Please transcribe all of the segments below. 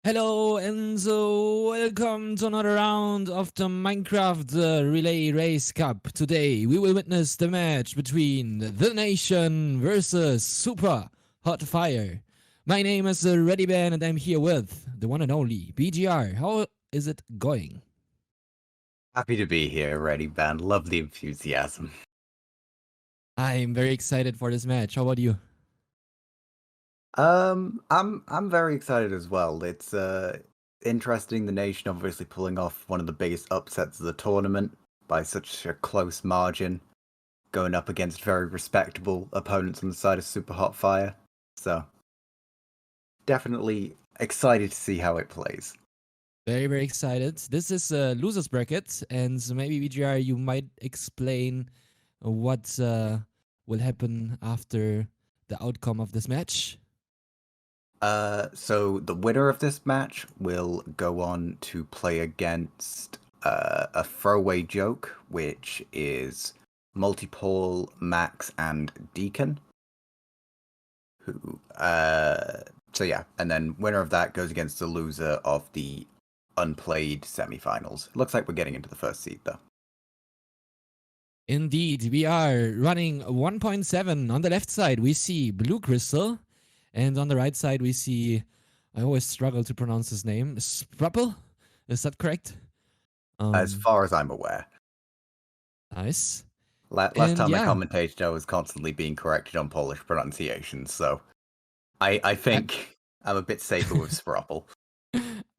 Hello and welcome to another round of the Minecraft Relay Race Cup. Today we will witness the match between the Nation versus Super Hot Fire. My name is ReadyBan and I'm here with the one and only BGR. How is it going? Happy to be here, Ready Band. Love the enthusiasm. I'm very excited for this match. How about you? I'm very excited as well. It's interesting, the Nation obviously pulling off one of the biggest upsets of the tournament by such a close margin, going up against very respectable opponents on the side of Super Hot Fire. So definitely excited to see how it plays. Very, very excited. This is a loser's bracket, and maybe BGR, you might explain what will happen after the outcome of this match. So the winner of this match will go on to play against a throwaway joke, which is Multipole, Max, and Deacon. So yeah, and then winner of that goes against the loser of the unplayed semifinals. Looks like we're getting into the first seed though. Indeed, we are running 1.7. On the left side, we see Blue Crystal, and on the right side, we see, I always struggle to pronounce his name, Sprupple? Is that correct? As far as I'm aware. Nice. Last time I commentated, I was constantly being corrected on Polish pronunciations, so I think I'm a bit safer with Sprupple.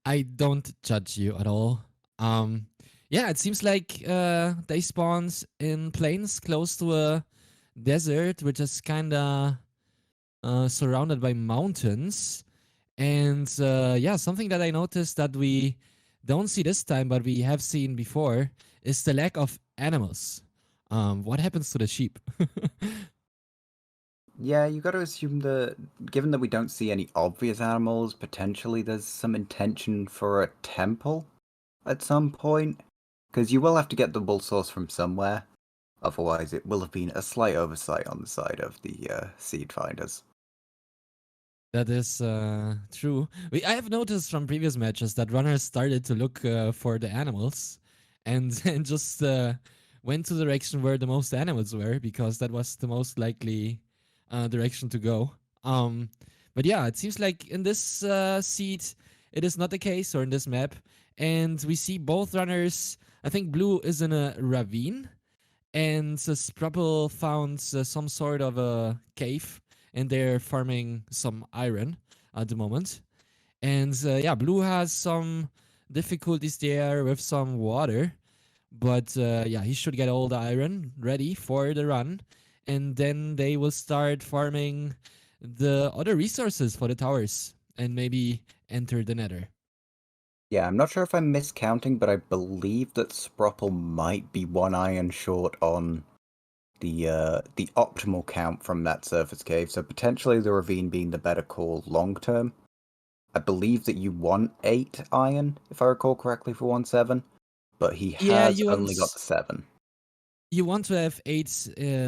I don't judge you at all. Yeah, it seems like they spawned in plains close to a desert, which is kind of surrounded by mountains. And yeah, something that I noticed that we don't see this time, but we have seen before, is the lack of animals. What happens to the sheep? Yeah, you got to assume that, given that we don't see any obvious animals, potentially there's some intention for a temple at some point. Because you will have to get the wool source from somewhere. Otherwise, it will have been a slight oversight on the side of the seed finders. That is true. I have noticed from previous matches that runners started to look for the animals and just went to the direction where the most animals were because that was the most likely direction to go. But yeah, it seems like in this seed, it is not the case, or in this map. And we see both runners. I think Blue is in a ravine, and Sprupple found some sort of a cave, and they're farming some iron at the moment. And yeah, Blue has some difficulties there with some water, but yeah, he should get all the iron ready for the run, and then they will start farming the other resources for the towers and maybe enter the nether. Yeah, I'm not sure if I'm miscounting, but I believe that Sprupple might be 1 iron short on the optimal count from that surface cave, so potentially the ravine being the better call long term. I believe that you want 8 iron, if I recall correctly, for 1.7, but he has only got the 7. You want to have 8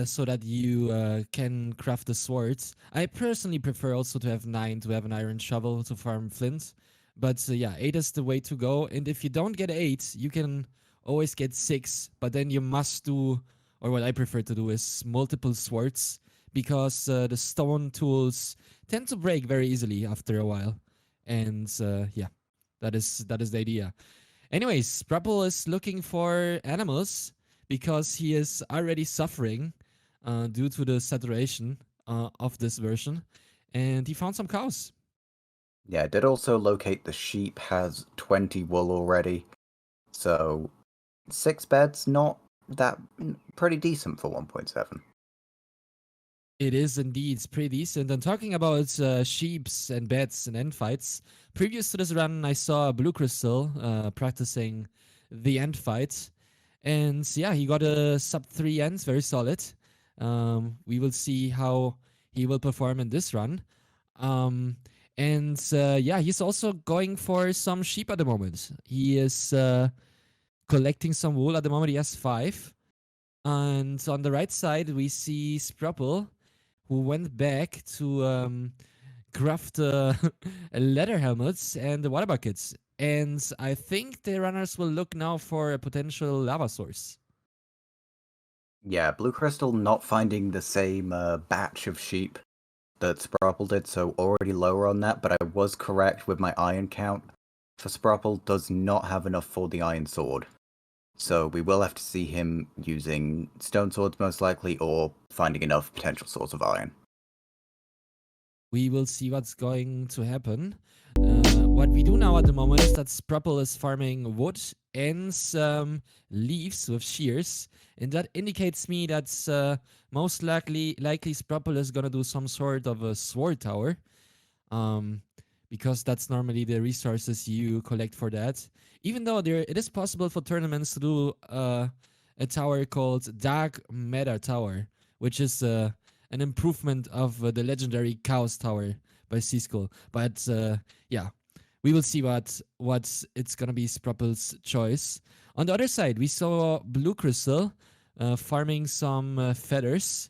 so that you can craft the swords. I personally prefer also to have 9 to have an iron shovel to farm flint. But yeah, 8 is the way to go. And if you don't get 8, you can always get 6. But then you must do, or what I prefer to do is multiple swords. Because the stone tools tend to break very easily after a while. And yeah, that is the idea. Anyways, Sprupple is looking for animals because he is already suffering due to the saturation of this version. And he found some cows. Yeah, did also locate the sheep, has 20 wool already. So 6 beds, not that, pretty decent for 1.7. It is indeed pretty decent. And talking about sheeps and beds and end fights, previous to this run, I saw Blue Crystal practicing the end fight. And yeah, he got a sub 3 ends, very solid. We will see how he will perform in this run. And yeah, he's also going for some sheep at the moment. He is collecting some wool at the moment. He has 5. And on the right side, we see Sprupple, who went back to craft leather helmets and water buckets. And I think the runners will look now for a potential lava source. Yeah, Blue Crystal not finding the same batch of sheep that Sprapple did, so already lower on that, but I was correct with my iron count. For Sprapple does not have enough for the iron sword. So we will have to see him using stone swords most likely, or finding enough potential source of iron. We will see what's going to happen. What we do now at the moment is that Sprapple is farming wood and some leaves with shears, and that indicates me that most likely Sprapple is gonna do some sort of a sword tower, um, because that's normally the resources you collect for that. Even though it is possible for tournaments to do a tower called Dark Matter Tower, which is an improvement of the legendary Chaos Tower by Seaskull. But yeah, we will see what it's gonna be Sprapple's choice. On the other side, we saw Blue Crystal farming some feathers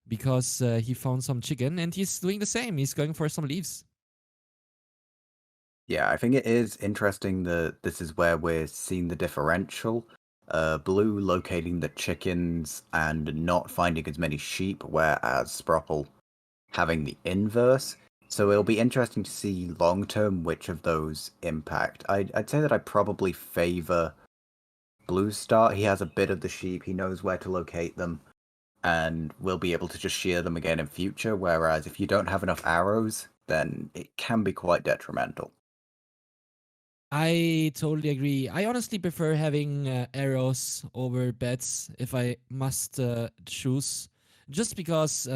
because he found some chicken, and he's doing the same. He's going for some leaves. Yeah, I think it is interesting that this is where we're seeing the differential. Blue locating the chickens and not finding as many sheep, whereas Sprapple having the inverse. So it'll be interesting to see long term which of those impact. I'd say that I probably favor Blue's start. He has a bit of the sheep, he knows where to locate them, and will be able to just shear them again in future. Whereas if you don't have enough arrows, then it can be quite detrimental. I totally agree. I honestly prefer having arrows over bats if I must choose. Just because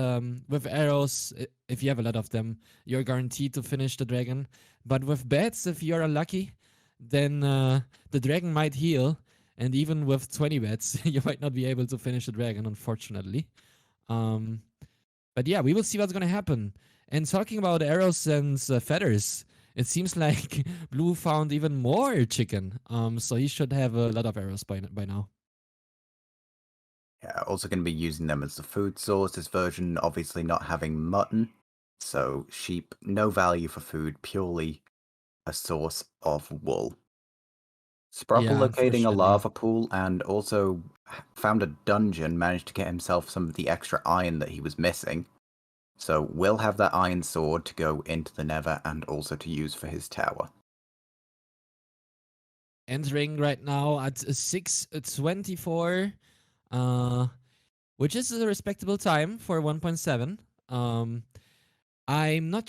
with arrows, if you have a lot of them, you're guaranteed to finish the dragon. But with bats, if you're unlucky, then the dragon might heal. And even with 20 bats, you might not be able to finish the dragon, unfortunately. Um, but yeah, we will see what's going to happen. And talking about arrows and feathers, it seems like Blue found even more chicken. So he should have a lot of arrows by now. Yeah, also going to be using them as the food source. This version obviously not having mutton, so sheep, no value for food, purely a source of wool. Sprapple Yeah, locating a unfortunately. lava pool and also found a dungeon, managed to get himself some of the extra iron that he was missing. So will have that iron sword to go into the Nether and also to use for his tower. Entering right now at 6:24, uh, which is a respectable time for 1.7. I'm not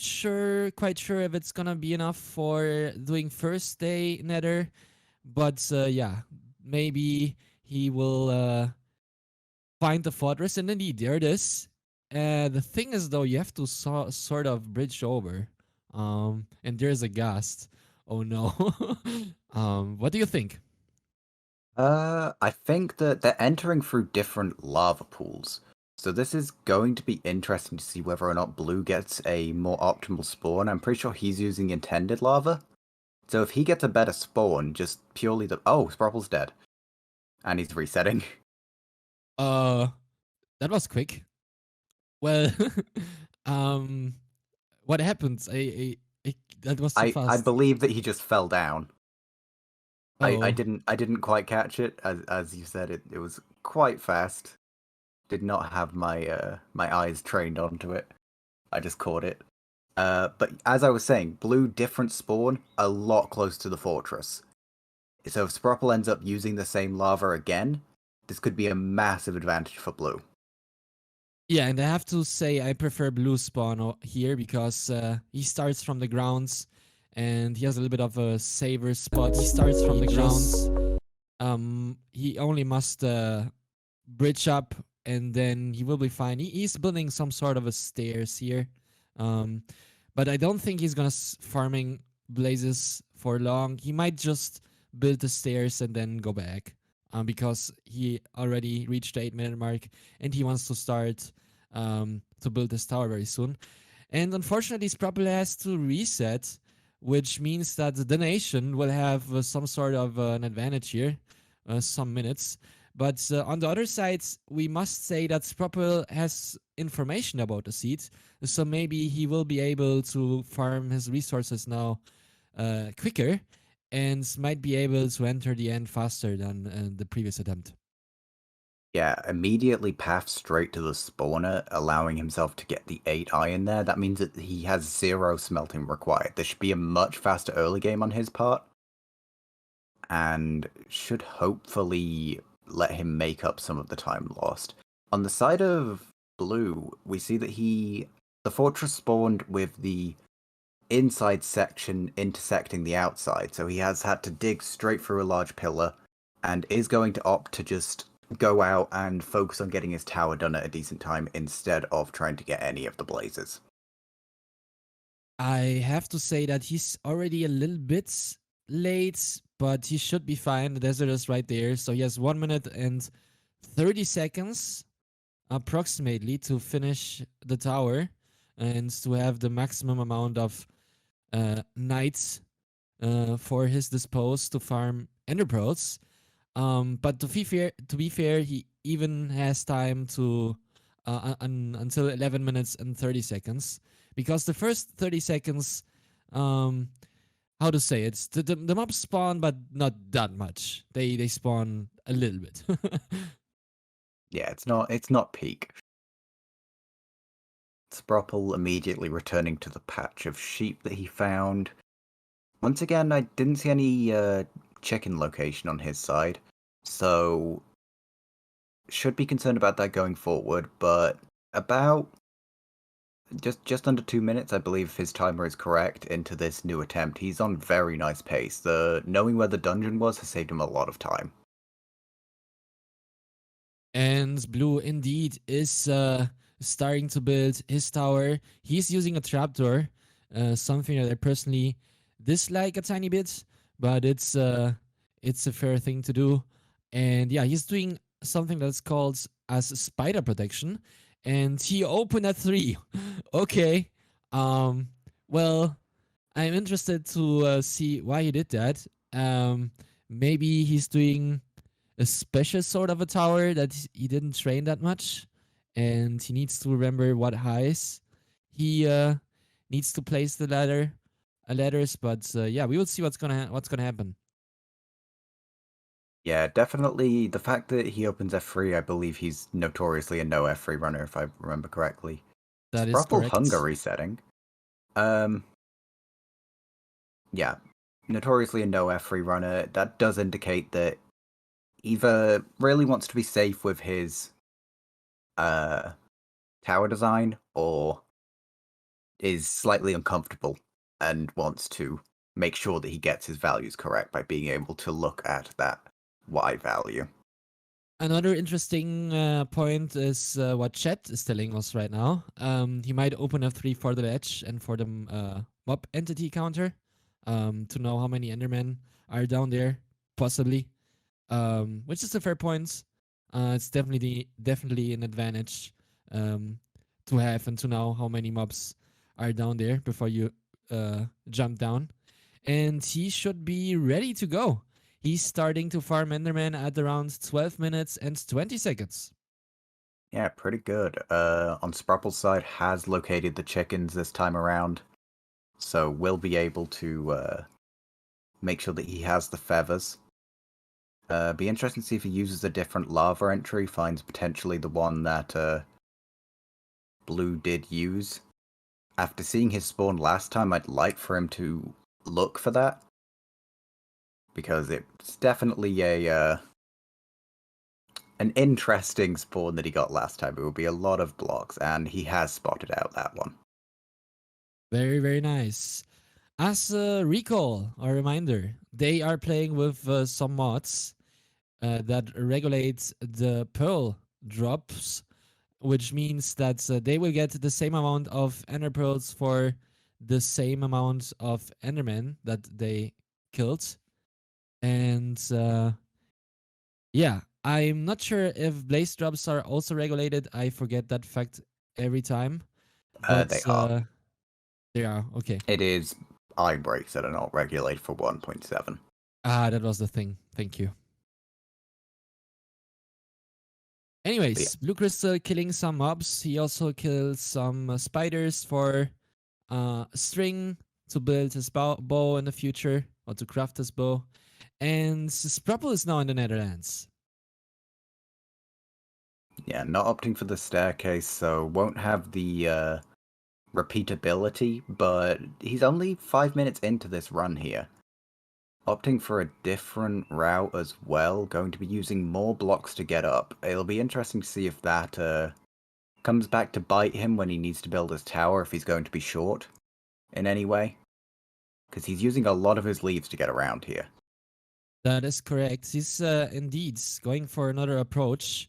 quite sure if it's gonna be enough for doing first day Nether, but yeah, maybe he will find the fortress, and indeed, there it is. The thing is, though, you have to sort of bridge over. And there's a ghast. Oh no. What do you think? I think that they're entering through different lava pools. So this is going to be interesting to see whether or not Blue gets a more optimal spawn. I'm pretty sure he's using intended lava. So if he gets a better spawn, just purely the... Oh, Sprapple's dead. And he's resetting. Uh, that was quick. Well, um, what happened? That was too I fast. believe that he just fell down. I Oh, didn't quite catch it. As you said, it was quite fast. Did not have my my eyes trained onto it. I just caught it. But as I was saying, Blue different spawn, a lot close to the fortress. So if Sprapple ends up using the same lava again, this could be a massive advantage for Blue. yeah, and I have to say I prefer blue spawn here because he starts from the grounds and he has a little bit of a saver spot. He only must bridge up and then he will be fine. He's building some sort of a stairs here. Um, but I don't think he's gonna farming blazes for long. He might just build the stairs and then go back. Because he already reached the 8 minute mark and he wants to start to build this tower very soon. And unfortunately, Sprapple has to reset, which means that the nation will have some sort of an advantage here, some minutes. But on the other side, we must say that Spropple has information about the seed, so maybe he will be able to farm his resources now quicker and might be able to enter the end faster than the previous attempt. Yeah, immediately path straight to the spawner, allowing himself to get the 8 iron there. That means that he has 0 smelting required. This should be a much faster early game on his part, and should hopefully let him make up some of the time lost. On the side of blue, we see that the fortress spawned with the inside section intersecting the outside, so he has had to dig straight through a large pillar and is going to opt to just go out and focus on getting his tower done at a decent time instead of trying to get any of the blazes. I have to say that he's already a little bit late, but he should be fine. The desert is right there, so he has 1 minute and 30 seconds approximately to finish the tower and to have the maximum amount of knights for his dispose to farm ender pearls. But to be fair, he even has time to until 11 minutes and 30 seconds because the first 30 seconds, how to say it, the mobs spawn, but not that much. They spawn a little bit. Yeah, it's not peak. Spropple immediately returning to the patch of sheep that he found. Once again, I didn't see any chicken location on his side, so should be concerned about that going forward, but about just under 2 minutes, I believe his timer is correct, into this new attempt. He's on very nice pace. The knowing where the dungeon was has saved him a lot of time. And Blue indeed is starting to build his tower. He's using a trapdoor, something that I personally dislike a tiny bit, but it's a fair thing to do. And yeah, he's doing something that's called as spider protection, and he opened at 3. Okay, um, well, I'm interested to see why he did that. Maybe he's doing a special sort of a tower that he didn't train that much, and he needs to remember what highs he needs to place the ladders. But yeah, we will see what's gonna happen. Yeah, definitely the fact that he opens F3, I believe he's notoriously a no F3 runner, if I remember correctly. That is Spropple correct. hunger resetting. Um, yeah, notoriously a no F3 runner. That does indicate that either really wants to be safe with his tower design, or is slightly uncomfortable and wants to make sure that he gets his values correct by being able to look at that Y value. Another interesting point is what Chet is telling us right now. He might open F3 for the ledge and for the mob entity counter to know how many Endermen are down there, possibly. Which is a fair point. It's definitely an advantage to have and to know how many mobs are down there before you jump down. And he should be ready to go. He's starting to farm Enderman at around 12 minutes and 20 seconds. Yeah, pretty good. On Spropple's side, has located the chickens this time around, so will be able to make sure that he has the feathers. Be interesting to see if he uses a different lava entry, finds potentially the one that Blue did use. After seeing his spawn last time, I'd like for him to look for that, because it's definitely an interesting spawn that he got last time. It will be a lot of blocks, and he has spotted out that one. Very, very nice. As a recall or reminder, they are playing with some mods that regulate the pearl drops, which means that they will get the same amount of ender pearls for the same amount of endermen that they killed. And yeah, I'm not sure if blaze drops are also regulated. I forget that fact every time, but They are. they are. Okay. It is eye breaks that are not regulated for 1.7. Ah, that was the thing. Thank you. But yeah, Anyways, Blue Crystal killing some mobs. He also kills some spiders for string to build his bow in the future or to craft his bow. And Sprupple is now in the Netherlands. yeah, not opting for the staircase, so won't have the repeatability, but he's only 5 minutes into this run here. Opting for a different route as well, going to be using more blocks to get up. It'll be interesting to see if that comes back to bite him when he needs to build his tower, if he's going to be short in any way. Because he's using a lot of his leaves to get around here. That is correct. He's indeed going for another approach.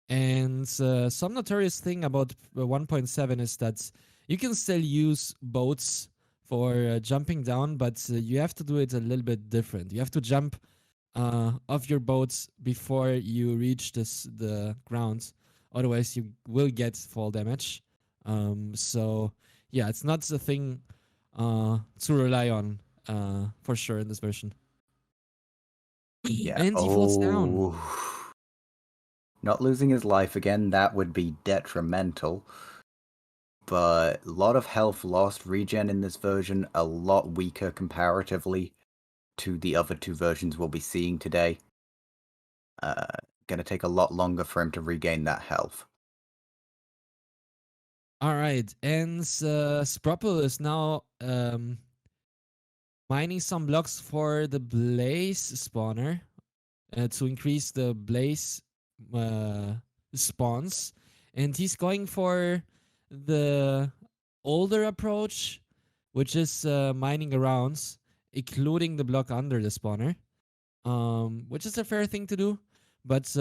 And some notorious thing about 1.7 is that you can still use boats for jumping down, but you have to do it a little bit different. You have to jump off your boats before you reach the ground. Otherwise, you will get fall damage. So, yeah, it's not a thing to rely on for sure in this version. Yeah. And he falls down. Not losing his life again, that would be detrimental. But a lot of health lost. Regen in this version, a lot weaker comparatively to the other two versions we'll be seeing today. Gonna take a lot longer for him to regain that health. All right, and Sprupple is now mining some blocks for the blaze spawner to increase the blaze spawns, and he's going for the older approach, which is mining around, including the block under the spawner, which is a fair thing to do, but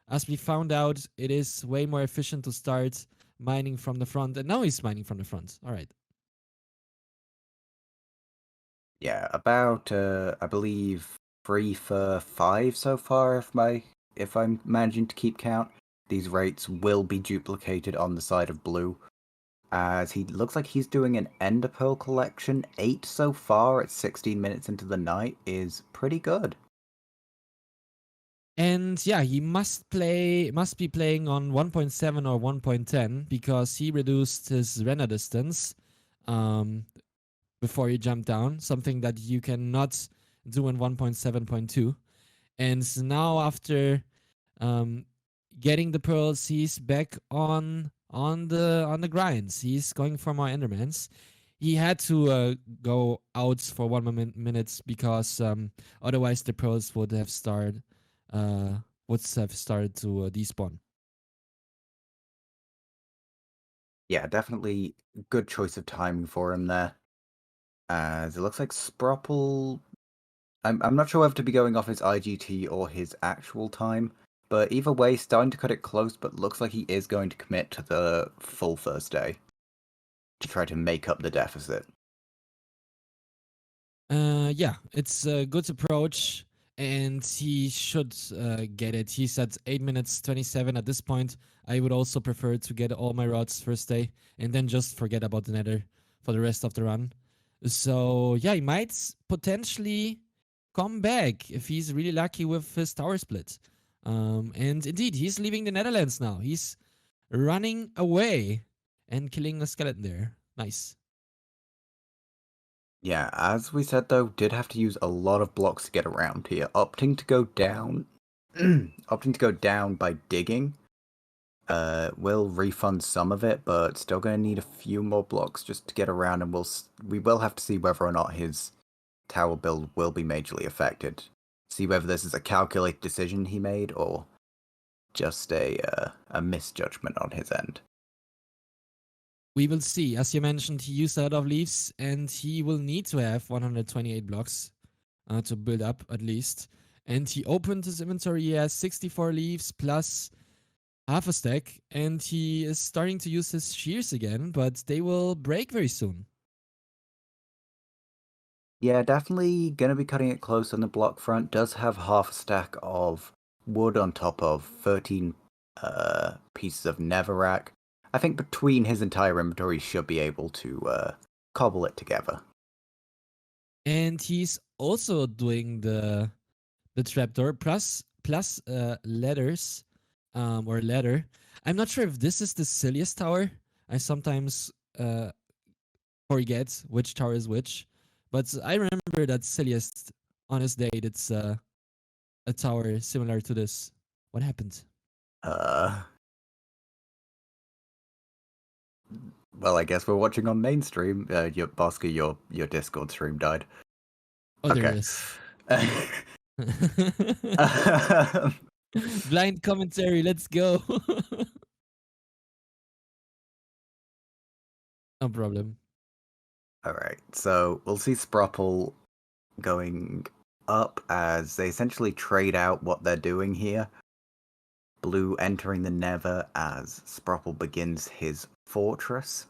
as we found out, it is way more efficient to start mining from the front, and now he's mining from the front. All right. Yeah, about I believe 3 for 5 so far. If I'm managing to keep count, these rates will be duplicated on the side of blue, as he looks like he's doing an Ender Pearl collection. 8 so far at 16 minutes into the night is pretty good. And yeah, he must be playing on 1.7 or 1.10 because he reduced his render distance um, before he jumped down, something that you cannot do in 1.7.2. And now after um, getting the pearls, he's back on the grinds. He's going for more Endermans. He had to go out for 1 minute because otherwise the pearls uh, would have started to despawn. Yeah, definitely good choice of timing for him there. As it looks like Sprupple, I'm not sure whether to be going off his IGT or his actual time, but either way, starting to cut it close, but looks like he is going to commit to the full first day to try to make up the deficit. Yeah, it's a good approach, and he should get it. He's at 8 minutes 27 at this point. I would also prefer to get all my rods first day and then just forget about the nether for the rest of the run. So, yeah, he might potentially come back if he's really lucky with his tower split. And indeed, he's leaving the Netherlands now. He's running away and killing a skeleton there. Nice. Yeah, as we said though, did have to use a lot of blocks to get around here. Opting to go down, opting to go down by digging, will refund some of it, but still going to need a few more blocks just to get around, and we will have to see whether or not his tower build will be majorly affected. See whether this is a calculated decision he made or just a misjudgment on his end. We will see. As you mentioned, he used a lot of leaves, and he will need to have 128 blocks to build up at least. And he opened his inventory. He has 64 leaves plus half a stack, and he is starting to use his shears again, but they will break very soon. Yeah, definitely going to be cutting it close on the block front. Does have half a stack of wood on top of 13 pieces of netherrack. I think between his entire inventory, he should be able to cobble it together. And he's also doing the trapdoor plus ladders or ladder. I'm not sure if this is the silliest tower. I sometimes forget which tower is which, but I remember that silliest on his date. It's a tower similar to this. What happened? Well, I guess we're watching on mainstream. Your Bosca, your Discord stream died. Oh, there it Okay. is. Blind commentary. Let's go. No problem. All right. So we'll see Sprupple going up as they essentially trade out what they're doing here. Blue entering the Nether as Sprupple begins his fortress.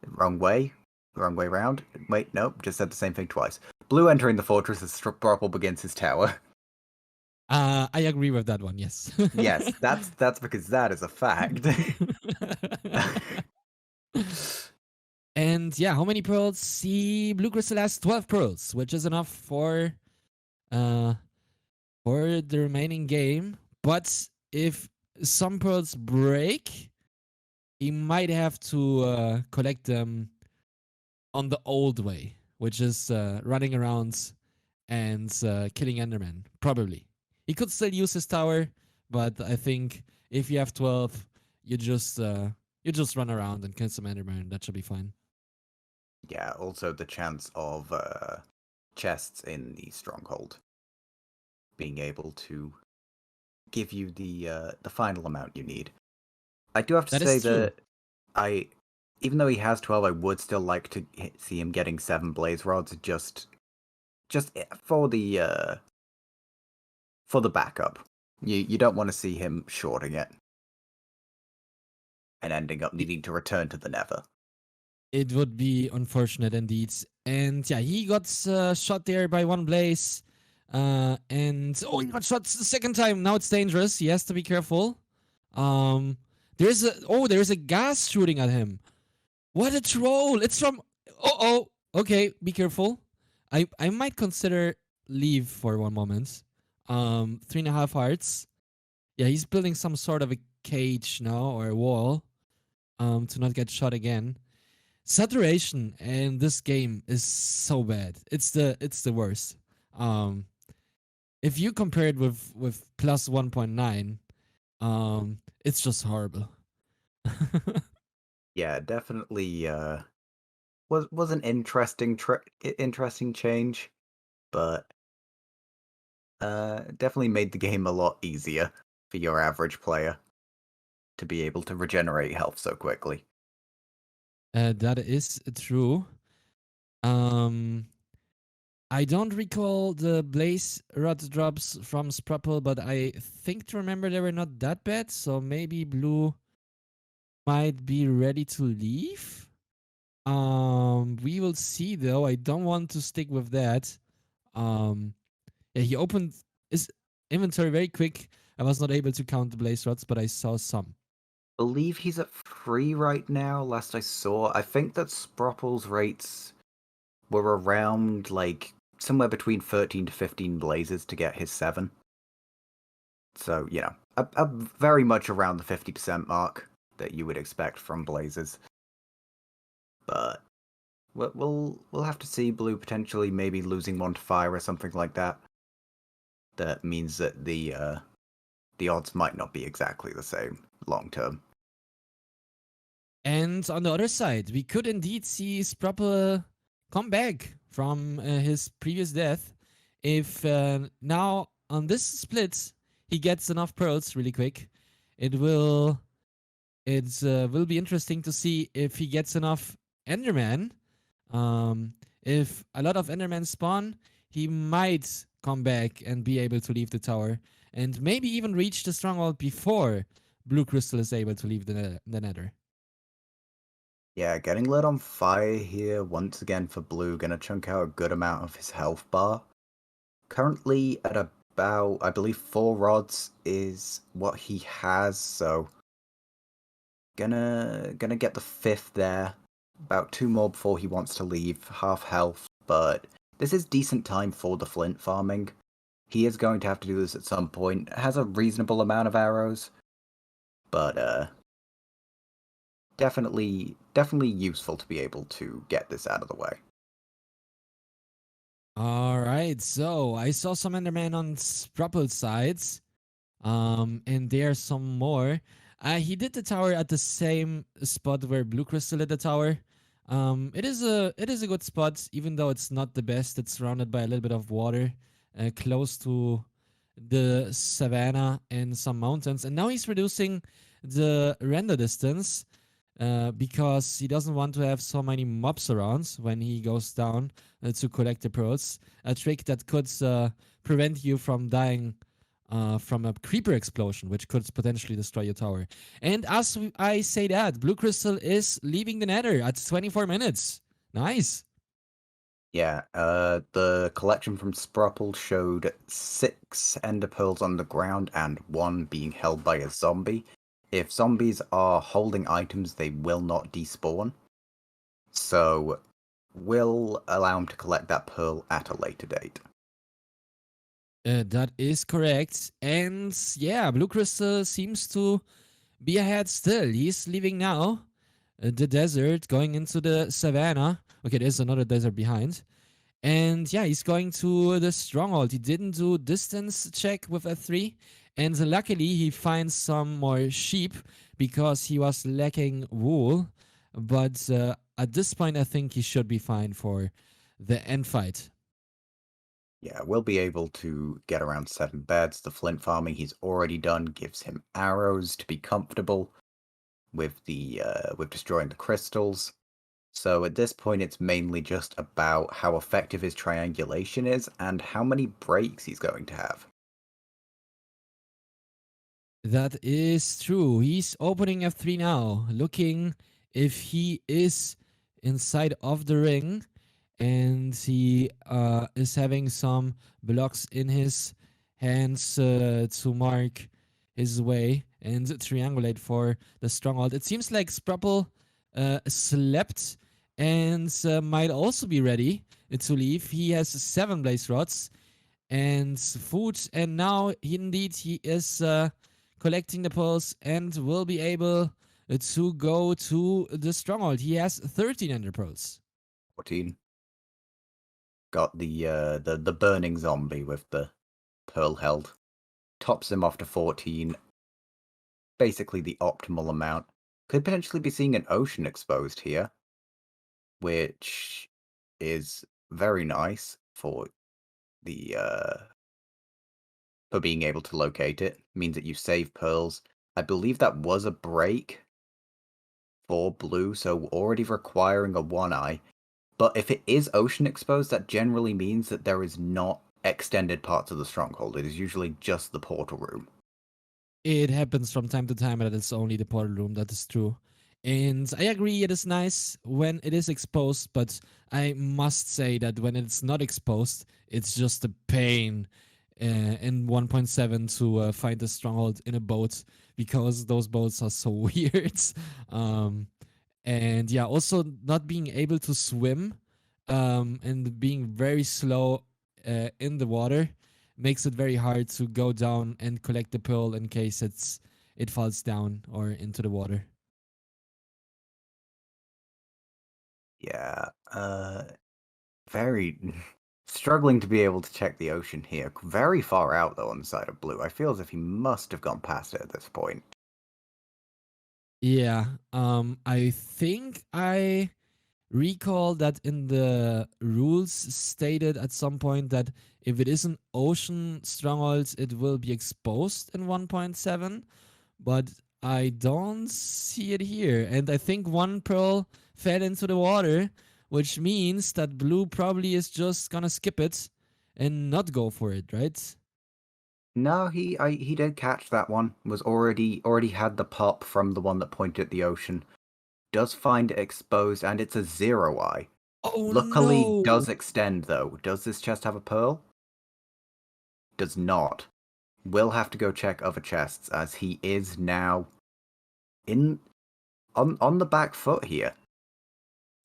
Wrong way round. Wait, nope, just said the same thing twice. Blue entering the fortress as Sprupple begins his tower. I agree with that one. Yes. Yes, that's because that is a fact. And yeah, how many pearls? See, Blue Crystal has 12 pearls, which is enough for the remaining game. But if some pearls break, he might have to collect them on the old way, which is running around and killing Enderman. Probably. He could still use his tower, but I think if you have 12, you just run around and kill some Enderman. That should be fine. Yeah, also the chance of chests in the stronghold being able to give you the final amount you need. I do have to That say is true. that even though he has 12, I would still like to see him getting 7 blaze rods just for the backup. You don't want to see him shorting it and ending up needing to return to the Nether. It would be unfortunate indeed. And yeah, he got shot there by one blaze. And he got shot the second time. Now it's dangerous. He has to be careful. There's a gas shooting at him. What a troll! It's from. Okay, be careful. I might consider leave for one moment. 3.5 hearts. Yeah, he's building some sort of a cage now or a wall. To not get shot again. Saturation in this game is so bad. It's the worst. If you compare it with plus 1.9, it's just horrible. Yeah, definitely was an interesting change, but definitely made the game a lot easier for your average player to be able to regenerate health so quickly. That is true. I don't recall the blaze rod drops from Sprupple, but I think to remember they were not that bad. So maybe Blue might be ready to leave. We will see though. I don't want to stick with that. Yeah, he opened his inventory very quick. I was not able to count the blaze rods, but I saw some. Believe he's at 3 right now, last I saw. I think that Sprupple's rates were around like somewhere between 13 to 15 blazes to get his 7. So, you know, a very much around the 50% mark that you would expect from blazes. But we'll have to see. Blue potentially maybe losing 1 to fire or something like that. That means that the odds might not be exactly the same long term. And on the other side, we could indeed see Sprupple come back from his previous death if now on this split he gets enough pearls really quick. It will be interesting to see if he gets enough Enderman. If a lot of Endermen spawn, he might come back and be able to leave the tower and maybe even reach the stronghold before Blue Crystal is able to leave the Nether. Yeah, getting lit on fire here once again for Blue, gonna chunk out a good amount of his health bar. Currently at about, I believe, 4 rods is what he has, so gonna get the 5th there. About 2 more before he wants to leave, half health, but this is decent time for the flint farming. He is going to have to do this at some point. Has a reasonable amount of arrows, but definitely useful to be able to get this out of the way. All right, so I saw some Enderman on Sprupple's sides. And there are some more. He did the tower at the same spot where Blue Crystal did the tower. It is a good spot, even though it's not the best. It's surrounded by a little bit of water, close to the savannah and some mountains. And now he's reducing the render distance because he doesn't want to have so many mobs around when he goes down to collect the pearls. A trick that could prevent you from dying from a creeper explosion, which could potentially destroy your tower. And as I say that, Blue Crystal is leaving the nether at 24 minutes. Nice. Yeah, the collection from Sprupple showed 6 ender pearls on the ground and 1 being held by a zombie. If zombies are holding items, they will not despawn. So, we'll allow him to collect that pearl at a later date. That is correct. And yeah, Blue Crystal seems to be ahead still. He's leaving now the desert, going into the savannah. Okay, there's another desert behind. And yeah, he's going to the stronghold. He didn't do distance check with F3. And luckily, he finds some more sheep because he was lacking wool. But at this point, I think he should be fine for the end fight. Yeah, we'll be able to get around 7 beds. The flint farming he's already done gives him arrows to be comfortable with with destroying the crystals. So at this point, it's mainly just about how effective his triangulation is and how many breaks he's going to have. That is true. He's opening F3 now, looking if he is inside of the ring, and he is having some blocks in his hands to mark his way and triangulate for the stronghold. It seems like Sprupple slept and might also be ready to leave. He has 7 blaze rods and food, and now indeed he is collecting the pearls and will be able to go to the stronghold. He has 13 ender pearls. 14. Got the burning zombie with the pearl held. Tops him off to 14. Basically the optimal amount. Could potentially be seeing an ocean exposed here, which is very nice for the for being able to locate it. Means that you save pearls. I believe that was a break for blue, so already requiring a 1-eye. But if it is ocean exposed, that generally means that there is not extended parts of the stronghold. It is usually just the portal room. It happens from time to time that it's only the portal room, that is true. And I agree, it is nice when it is exposed, but I must say that when it's not exposed, it's just a pain in 1.7 to find a stronghold in a boat because those boats are so weird. And yeah, also not being able to swim and being very slow in the water makes it very hard to go down and collect the pearl in case it falls down or into the water. Yeah, very struggling to be able to check the ocean here. Very far out though on the side of blue. I feel as if he must have gone past it at this point. Yeah, I think I recall that in the rules stated at some point that if it is an ocean stronghold, it will be exposed in 1.7, but I don't see it here. And I think one pearl fell into the water, which means that blue probably is just gonna skip it and not go for it, right? No, he did catch that one. Was already had the pop from the one that pointed at the ocean. Does find it exposed, and it's a 0-eye. Oh Luckily, no! does extend though. Does this chest have a pearl? Does not. Will have to go check other chests as he is now in on the back foot here.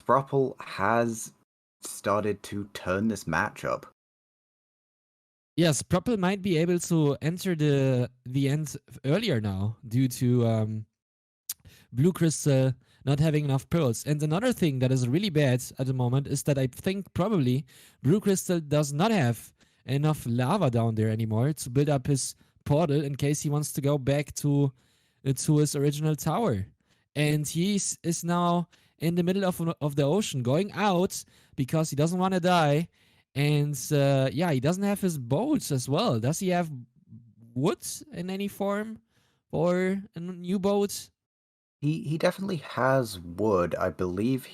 Sprupple has started to turn this match up. Yes, Propel might be able to enter the end earlier now due to Blue Crystal not having enough pearls. And another thing that is really bad at the moment is that I think probably Blue Crystal does not have enough lava down there anymore to build up his portal in case he wants to go back to his original tower. And is now in the middle of the ocean, going out because he doesn't want to die. And yeah, he doesn't have his boats as well. Does he have wood in any form for a new boat? He definitely has wood. I believe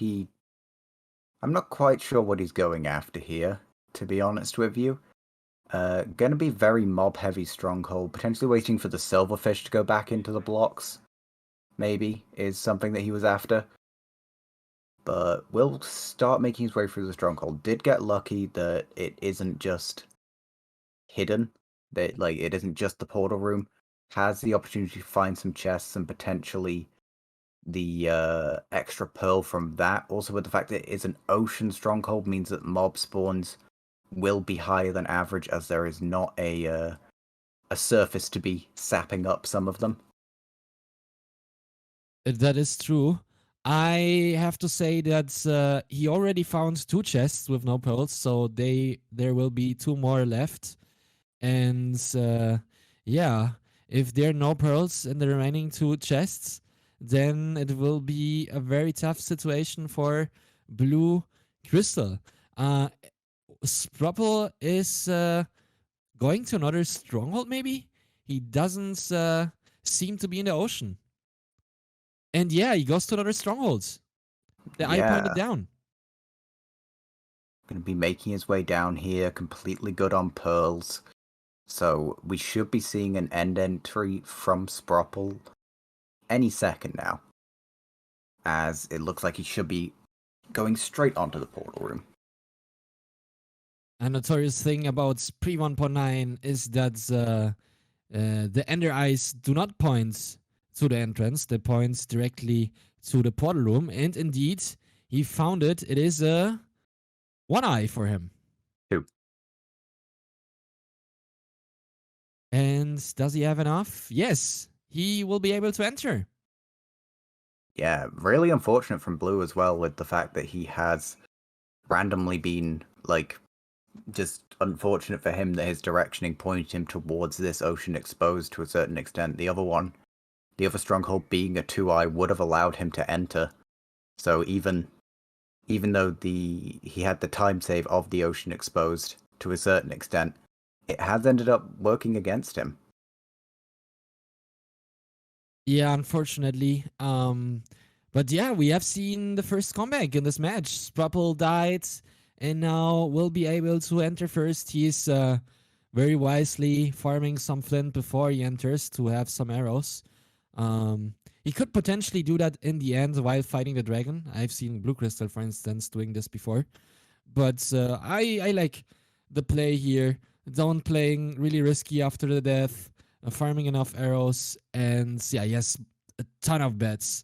I'm not quite sure what he's going after here, to be honest with you. Gonna be very mob heavy stronghold, potentially waiting for the silverfish to go back into the blocks, maybe, is something that he was after. But will start making his way through the stronghold. Did get lucky that it isn't just hidden, that like it isn't just the portal room. Has the opportunity to find some chests and potentially the extra pearl from that. Also, with the fact that it is an ocean stronghold, means that mob spawns will be higher than average, as there is not a surface to be sapping up some of them. That is true. I have to say that he already found 2 chests with no pearls, so there will be 2 more left. And yeah, if there are no pearls in the remaining 2 chests, then it will be a very tough situation for Blue Crystal. Uh, Sprupple is going to another stronghold, maybe? He doesn't seem to be in the ocean. And yeah, he goes to another stronghold that I pointed Yeah, down. going to be making his way down here, completely good on pearls. So we should be seeing an end entry from Sprupple any second now, as it looks like he should be going straight onto the portal room. A notorious thing about pre 1.9 is that the Ender Eyes do not point to the entrance, they point directly to the portal room. And indeed, he found it. It is a 1 eye for him. 2. And does he have enough? Yes, he will be able to enter. Yeah, really unfortunate from Blue as well, with the fact that he has randomly been, like, just unfortunate for him that his directioning pointed him towards this ocean exposed to a certain extent. The other stronghold being a 2-eye would have allowed him to enter. So even though he had the time save of the ocean exposed to a certain extent, it has ended up working against him. Yeah, unfortunately. But yeah, we have seen the first comeback in this match. Sprupple died, and now will be able to enter first. He's very wisely farming some flint before he enters to have some arrows. He could potentially do that in the end while fighting the dragon. I've seen Blue Crystal, for instance, doing this before. But I like the play here. Don't playing really risky after the death, farming enough arrows, and yeah, yes, a ton of bets.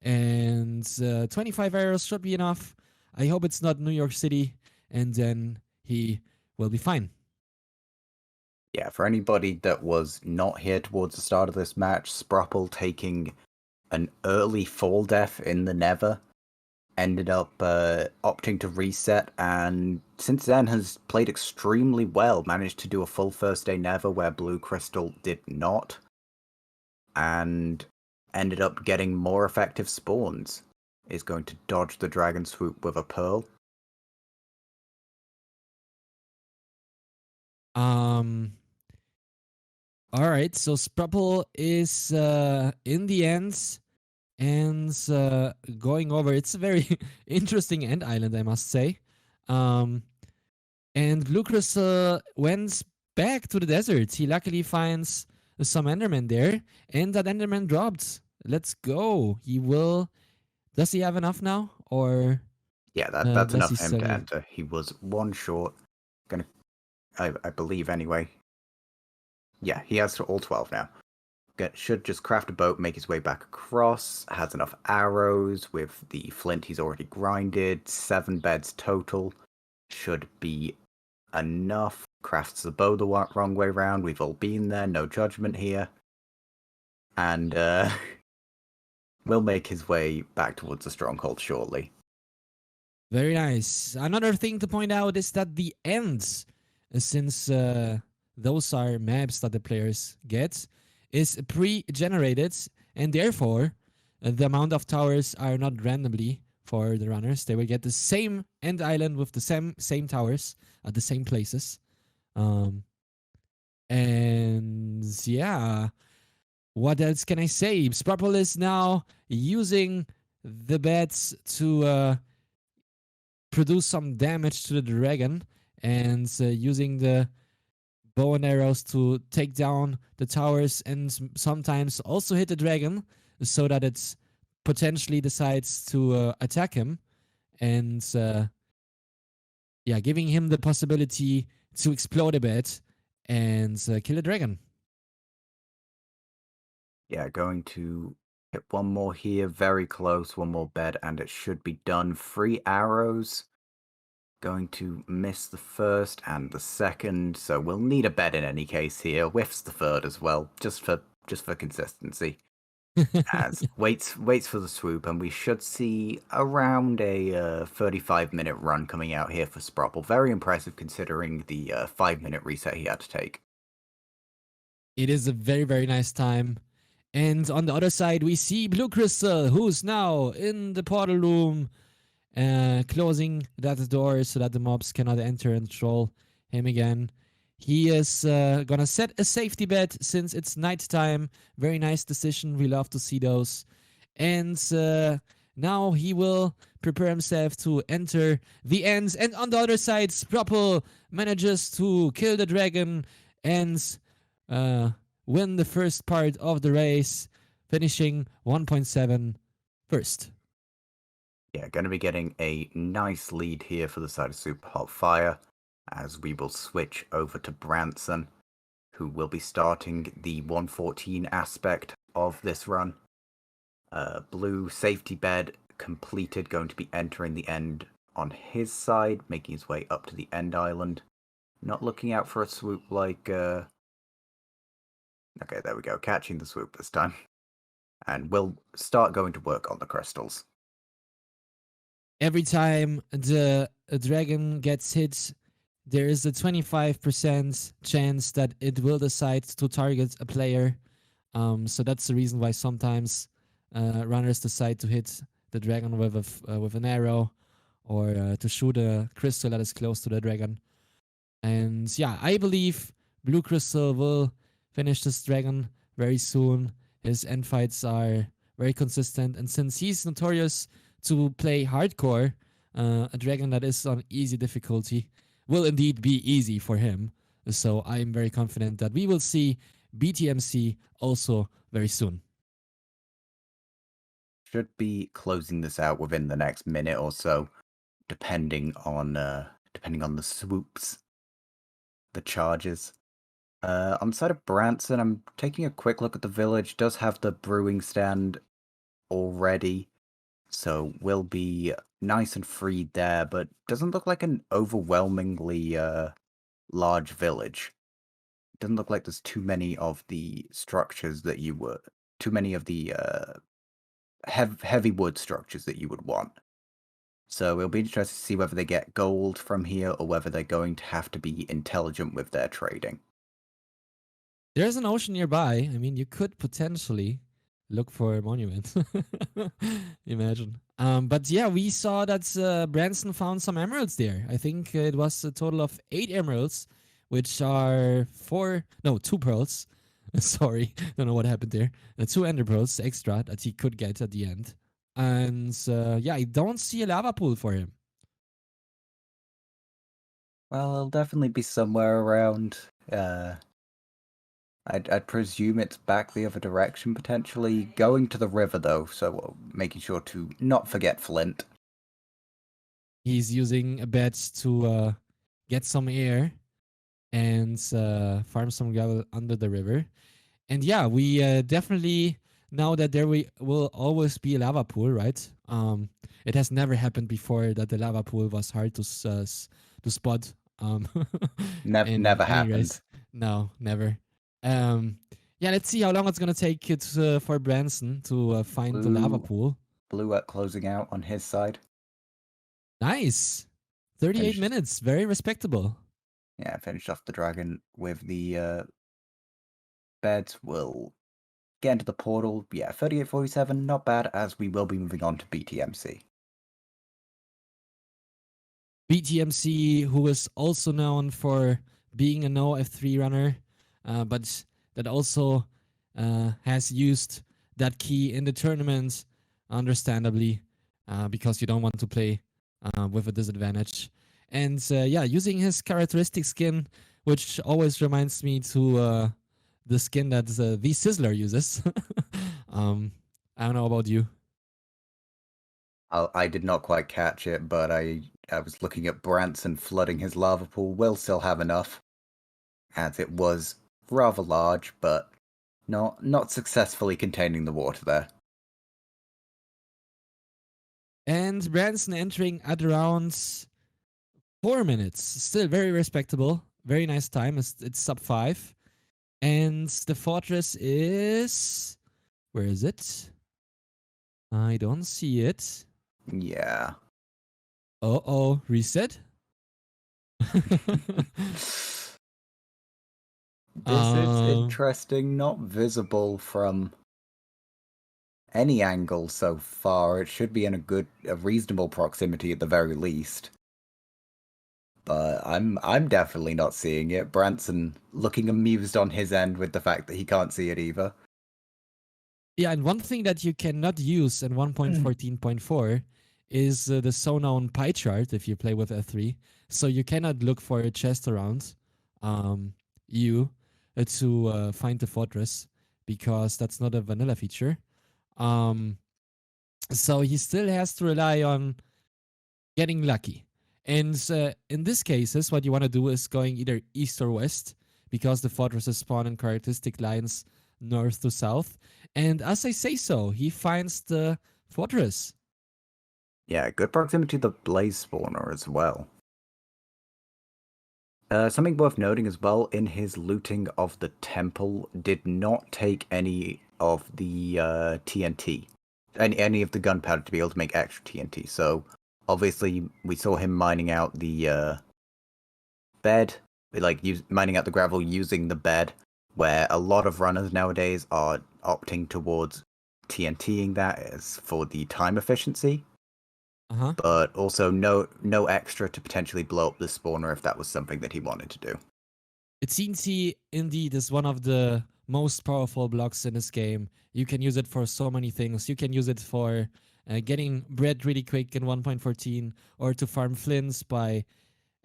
And 25 arrows should be enough. I hope it's not New York City, and then he will be fine. Yeah, for anybody that was not here towards the start of this match, Sprupple taking an early fall death in the Nether ended up opting to reset, and since then has played extremely well. Managed to do a full first day Nether where Blue Crystal did not, and ended up getting more effective spawns. Is going to dodge the dragon swoop with a pearl. All right, so Sprupple is in the end and going over. It's a very interesting end island, I must say. And Blue Crystal went back to the desert. He luckily finds some Enderman there, and that Enderman dropped. Let's go. He will. Does he have enough now, or Yeah, that's does enough he for him still to need? enter. He was one short. Gonna, I believe anyway. Yeah, he has all 12 now. Should just craft a boat, make his way back across. Has enough arrows with the flint he's already grinded. 7 beds total. Should be enough, crafts the bow the wrong way round. We've all been there, no judgment here. And will make his way back towards the stronghold shortly. Very nice. Another thing to point out is that the ends, since those are maps that the players get, is pre-generated, and therefore the amount of towers are not randomly for the runners. They will get the same end island with the same towers at the same places. And yeah, what else can I say? Sprapple is now using the bats to produce some damage to the dragon and using the bow and arrows to take down the towers and sometimes also hit the dragon so that it potentially decides to attack him and yeah, giving him the possibility to explode a bit and kill the dragon. Yeah, going to hit one more here, very close, one more bed, and it should be done. 3 arrows. Going to miss the first and the second, so we'll need a bed in any case here. Whiffs the third as well, just for consistency. As waits for the swoop, and we should see around a 35-minute run coming out here for Sprapple. Very impressive considering the 5-minute reset he had to take. It is a very, very nice time. And on the other side, we see Blue Crystal, who's now in the portal room, closing that door so that the mobs cannot enter and troll him again. He is gonna set a safety bet since it's nighttime. Very nice decision. We love to see those. And now he will prepare himself to enter the ends. And on the other side, Sprapple manages to kill the dragon and win the first part of the race, finishing 1.7 first. Yeah, going to be getting a nice lead here for the side of Super Hot Fire, as we will switch over to Branson, who will be starting the 114 aspect of this run. Blue safety bed completed, going to be entering the end on his side, making his way up to the end island. Not looking out for a swoop like... Okay, there we go, catching the swoop this time. And we'll start going to work on the crystals. Every time the dragon gets hit, there is a 25% chance that it will decide to target a player. So that's the reason why sometimes runners decide to hit the dragon with an arrow or to shoot a crystal that is close to the dragon. And yeah, I believe Blue Crystal will finish this dragon very soon. His end fights are very consistent, and since he's notorious to play hardcore, a dragon that is on easy difficulty will indeed be easy for him. So I'm very confident that we will see BTMC also very soon. Should be closing this out within the next minute or so, depending on the swoops, the charges. On the side of Branson, I'm taking a quick look at the village. Does have the brewing stand already, so we'll be nice and freed there, but doesn't look like an overwhelmingly large village. Doesn't look like there's too many of the structures that you would, too many of the heavy wood structures that you would want. So it'll be interesting to see whether they get gold from here or whether they're going to have to be intelligent with their trading. There's an ocean nearby. I mean, you could potentially look for a monument. Imagine. But yeah, we saw that Branson found some emeralds there. I think it was a total of 8 emeralds, which are 2 pearls. Sorry, don't know what happened there. 2 ender pearls extra that he could get at the end. And yeah, I don't see a lava pool for him. Well, it'll definitely be somewhere around. I'd presume it's back the other direction, potentially. Going to the river, though, so making sure to not forget Flint. He's using a bet to get some air and farm some gravel under the river. And yeah, we definitely know that there will always be a lava pool, right? It has never happened before that the lava pool was hard to spot Um, in Never any happened. race. No, never. Um, yeah, let's see how long it's gonna take for Branson to find the lava Blue, pool. blue at closing out on his side. Nice, 38 Finished, minutes, very respectable. yeah, finished off the dragon with the bed. Will get into the portal. Yeah, 38:47, not bad. As we will be moving on to BTMC. BTMC, who is also known for being a no F3 runner, but that also has used that key in the tournament, understandably, because you don't want to play with a disadvantage. And yeah, using his characteristic skin, which always reminds me to the skin that the Sizzler uses. um, I don't know about you. I did not quite catch it, but I was looking at Branson flooding his lava pool. Will still have enough, as it was rather large, but not successfully containing the water there. And Branson entering at around 4 minutes. Still very respectable. Very nice time. It's sub 5. And the fortress is. Where is it? I don't see it. Yeah. Oh, reset? This is um, interesting, not visible from any angle so far. It should be in a reasonable proximity at the very least. But I'm definitely not seeing it. Branson looking amused on his end with the fact that he can't see it either. yeah, and one thing that you cannot use in 1.14.4 is the so known pie chart if you play with F3. So you cannot look for a chest around you to find the fortress because that's not a vanilla feature. Um, so he still has to rely on getting lucky. And in these cases, what you want to do is going either east or west because the fortresses spawn in characteristic lines north to south. And as I say so, he finds the fortress. Yeah, good proximity to the blaze spawner as well. Something worth noting as well, in his looting of the temple, did not take any of the TNT, any of the gunpowder to be able to make extra TNT. So obviously we saw him mining out the bed, mining out the gravel using the bed, where a lot of runners nowadays are opting towards TNTing that as for the time efficiency. Uh-huh. But also no extra to potentially blow up the spawner if that was something that he wanted to do. It seems he indeed is one of the most powerful blocks in this game. You can use it for so many things. You can use it for getting bread really quick in 1.14 or to farm flints by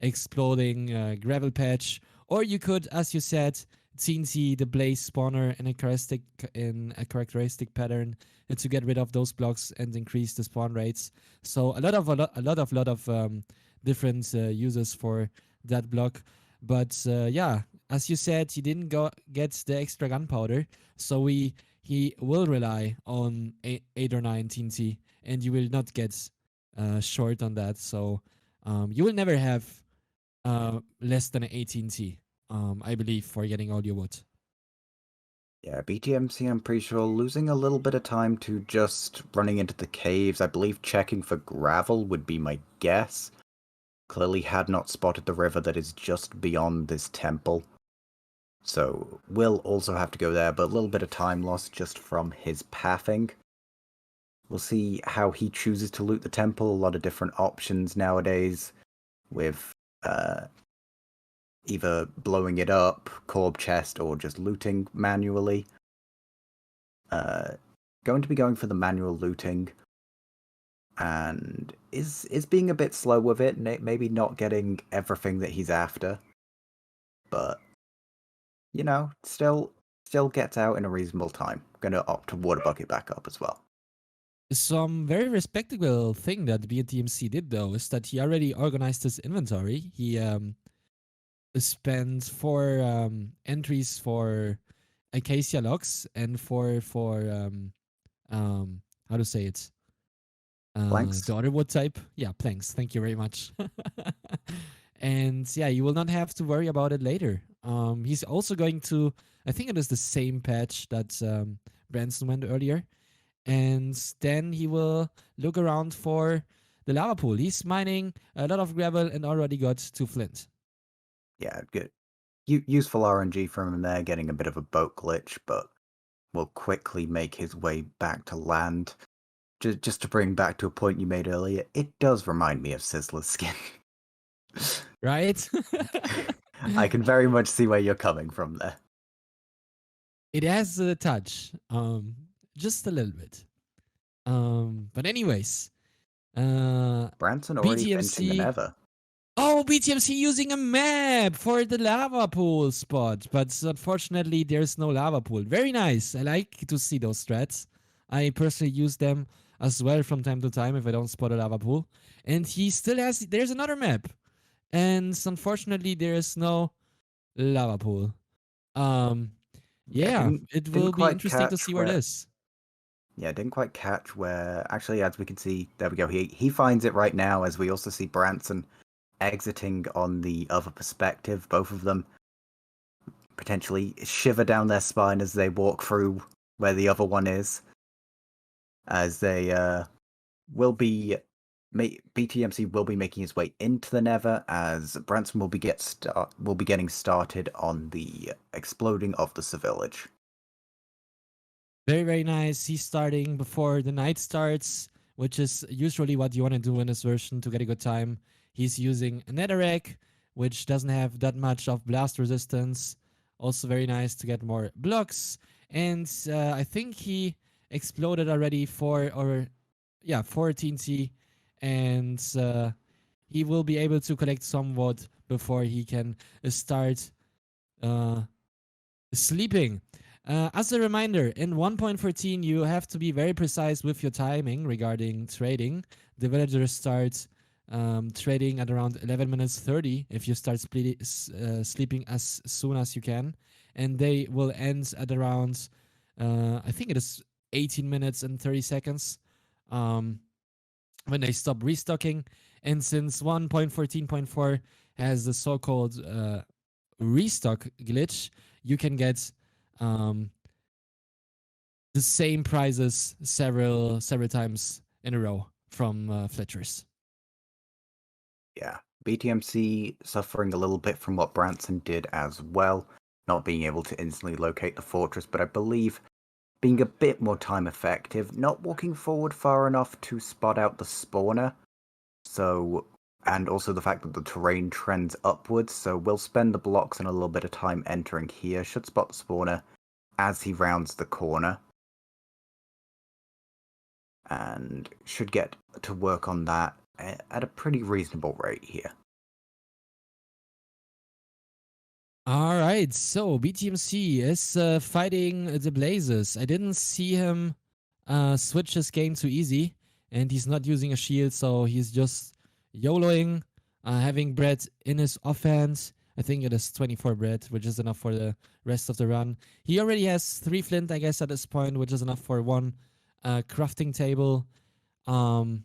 exploding gravel patch, or you could, as you said, CNC the blaze spawner in a characteristic pattern to get rid of those blocks and increase the spawn rates. So a lot of different uses for that block. But yeah, as you said, he didn't get the extra gunpowder, so he will rely on 8 or 9 TNT, and you will not get short on that. So you will never have less than an 18T, I believe, for getting audio wood. Yeah, BTMC, I'm pretty sure, losing a little bit of time to just running into the caves. I believe checking for gravel would be my guess. Clearly had not spotted the river that is just beyond this temple. So will also have to go there, but a little bit of time lost just from his pathing. We'll see how he chooses to loot the temple. A lot of different options nowadays with either blowing it up, corb chest, or just looting manually. Going to be going for the manual looting, and is being a bit slow with it. Maybe not getting everything that he's after, but you know, still gets out in a reasonable time. Going to opt to water bucket back up as well. Some very respectable thing that BTMC did, though, is that he already organized his inventory. He spent 4 entries for acacia logs and how to say it, Planks. the other wood type. Yeah, planks. Thank you very much. And yeah, you will not have to worry about it later. He's also going to, I think it is the same patch that Branson went earlier. And then he will look around for the lava pool. He's mining a lot of gravel and already got to flint. Yeah, good. Useful RNG from him there, getting a bit of a boat glitch, but will quickly make his way back to land. Just to bring back to a point you made earlier, it does remind me of Sizzler's skin. Right? I can very much see where you're coming from there. It has a touch, just a little bit. But anyways, Branson already finishing the BTMC. Nether. Oh, BTMC using a map for the lava pool spot, but unfortunately there's no lava pool. Very nice. I like to see those strats. I personally use them as well from time to time if I don't spot a lava pool. And he still has. There's another map, and unfortunately there is no lava pool. Um, Yeah, yeah, it didn't will be quite interesting to catch see where it where. is. Yeah, didn't quite catch where. Actually, as we can see, there we go. He finds it right now. As we also see Branson exiting on the other perspective. Both of them potentially shiver down their spine as they walk through where the other one is. As they will be. BTMC will be making his way into the Nether as Branson will be getting started on the exploding of the village. Very, very nice. He's starting before the night starts, which is usually what you want to do in this version to get a good time. He's using a netherrack, which doesn't have that much of blast resistance. Also, very nice to get more blocks. And I think he exploded already four TNT, and he will be able to collect some wood before he can start uh, sleeping. As a reminder, in 1.14, you have to be very precise with your timing regarding trading. The villagers start trading at around 11 minutes 30 if you start sleeping as soon as you can. And they will end at around, I think it is 18 minutes and 30 seconds when they stop restocking. And since 1.14.4 has the so called restock glitch, you can get um, the same prizes several times in a row from Fletcher's. Yeah, BTMC suffering a little bit from what Branson did as well, not being able to instantly locate the fortress, but I believe being a bit more time effective, not walking forward far enough to spot out the spawner. So, and also the fact that the terrain trends upwards, so we'll spend the blocks and a little bit of time entering here, should spot the spawner as he rounds the corner. And should get to work on that at a pretty reasonable rate here. All right, so BTMC is fighting the Blazes. I didn't see him switch his game too easy, and he's not using a shield, so he's just YOLOing, having bread in his offhand. I think it is 24 bread, which is enough for the rest of the run. He already has 3 flint, I guess, at this point, which is enough for 1 crafting table. Um,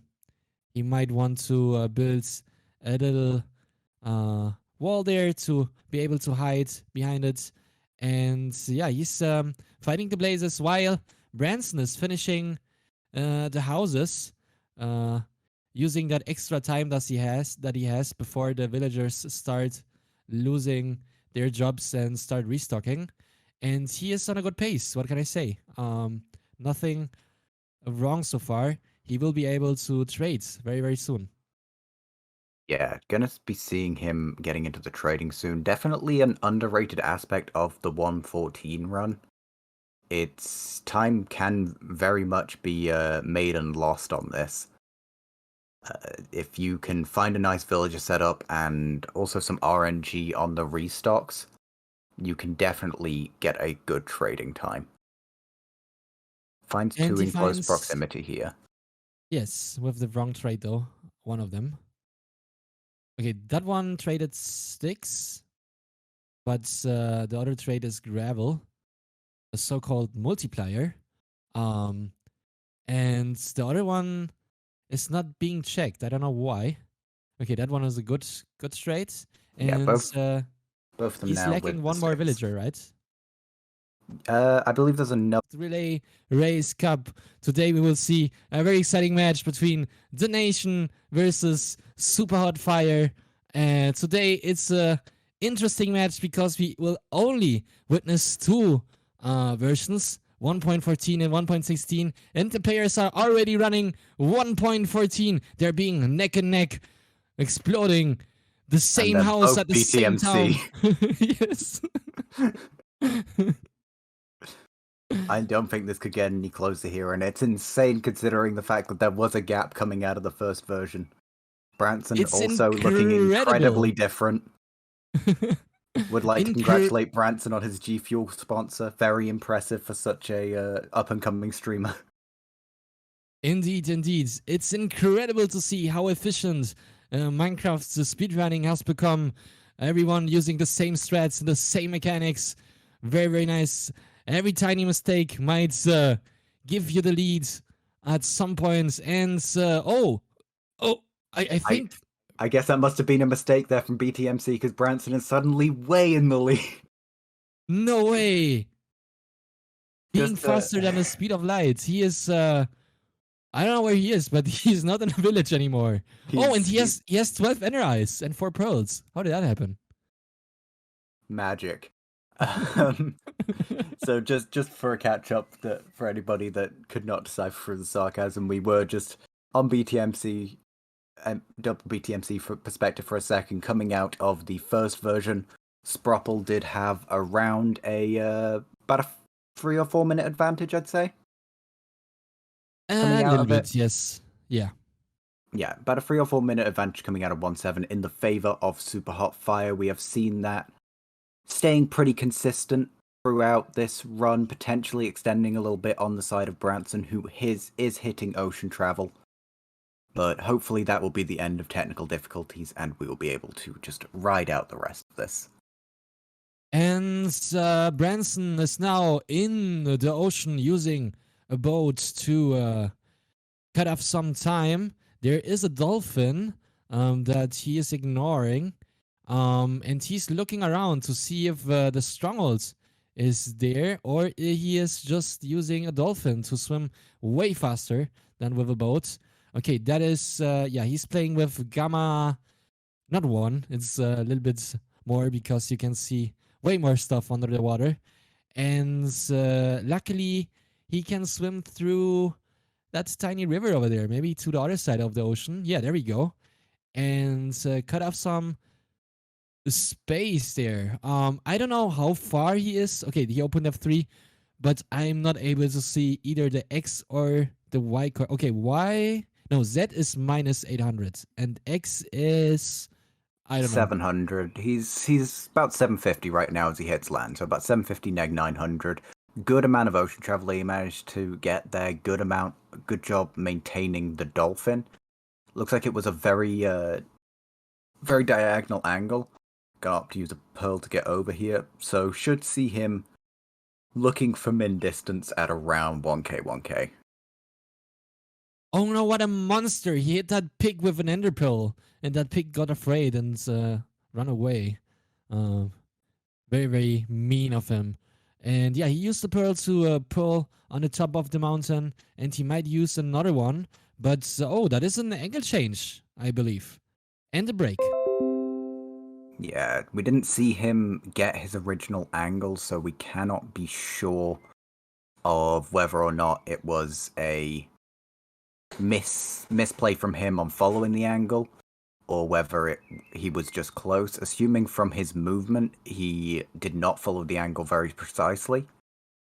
he might want to build a little wall there to be able to hide behind it. And yeah, he's fighting the Blazes while Branson is finishing the houses, uh, using that extra time that he has before the villagers start losing their jobs and start restocking. And he is on a good pace. What can I say? Nothing wrong so far. He will be able to trade very, very soon. Yeah, gonna be seeing him getting into the trading soon. Definitely an underrated aspect of the 114 run. Its time can very much be made and lost on this. If you can find a nice villager setup and also some RNG on the restocks, you can definitely get a good trading time. Finds And 2 he in close finds, proximity here. yes, with the wrong trade though, one of them. Okay, that one traded sticks, but the other trade is gravel, a so-called multiplier. Um, and the other one is not being checked. I don't know why. Okay, that one is a good trade. Yeah, And both of them he's now lacking with the one more 6. villager, right? I believe there's another. Relay Race Cup. Today we will see a very exciting match between The Nation versus Super Hot Fire. Today it's a interesting match because we will only witness two versions, 1.14 and 1.16, and the players are already running 1.14. They're being neck and neck, exploding the And same they're house both at the same BTMC. time. Yes. I don't think this could get any closer here, and it's insane considering the fact that there was a gap coming out of the first version. Branson It's also looking incredibly incredible. different. Would like to congratulate Branson on his G Fuel sponsor. Very impressive for such a up and coming streamer. Indeed, indeed. It's incredible to see how efficient Minecraft's speedrunning has become. Everyone using the same strats, the same mechanics. Very, very nice. Every tiny mistake might give you the lead at some point. And I I think. I guess that must have been a mistake there from BTMC because Branson is suddenly way in the lead. No way. Being Just faster than the speed of light. He is. I don't know where he is, but he's not in a village anymore. Oh, and he's he has 12 Enerize and 4 pearls. How did that happen? magic. So just for a catch up, that for anybody that could not decipher through the sarcasm, we were just on BTMC, double BTMC for perspective for a second. Coming out of the first version, Spropple did have around about a 3 or 4 minute advantage, I'd say. A little bit, yes. Yeah. Yeah, about a 3 or 4 minute advantage coming out of 1.7 in the favor of Super Hot Fire. We have seen that staying pretty consistent throughout this run, potentially extending a little bit on the side of Branson, who is hitting ocean travel. But hopefully that will be the end of technical difficulties, and we will be able to just ride out the rest of this. And Branson is now in the ocean using a boat to cut off some time. There is a dolphin that he is ignoring. And he's looking around to see if the stronghold is there, or he is just using a dolphin to swim way faster than with a boat. Okay, that is, he's playing with Gamma, not 1. It's a little bit more because you can see way more stuff under the water. And luckily, he can swim through that tiny river over there, maybe to the other side of the ocean. Yeah, there we go. And cut off some space there. I don't know how far he is. Okay, he opened F3, but I'm not able to see either the X or the Y. Okay, Y. No, Z is minus 800, and X is, I don't know. 700. He's about 750 right now as he hits land, so about 750 neg 900. Good amount of ocean travel he managed to get there. Good job maintaining the dolphin. Looks like it was a very diagonal angle. Got up to use a pearl to get over here, so should see him looking for min distance at around 1k. Oh no, what a monster. He hit that pig with an ender pearl, and that pig got afraid and ran away. Very, very mean of him. And yeah, he used the pearl to pull on the top of the mountain, and he might use another one. But that is an angle change, I believe. And a break. Yeah, we didn't see him get his original angle, so we cannot be sure of whether or not it was a misplay from him on following the angle, or whether he was just close. Assuming from his movement, he did not follow the angle very precisely,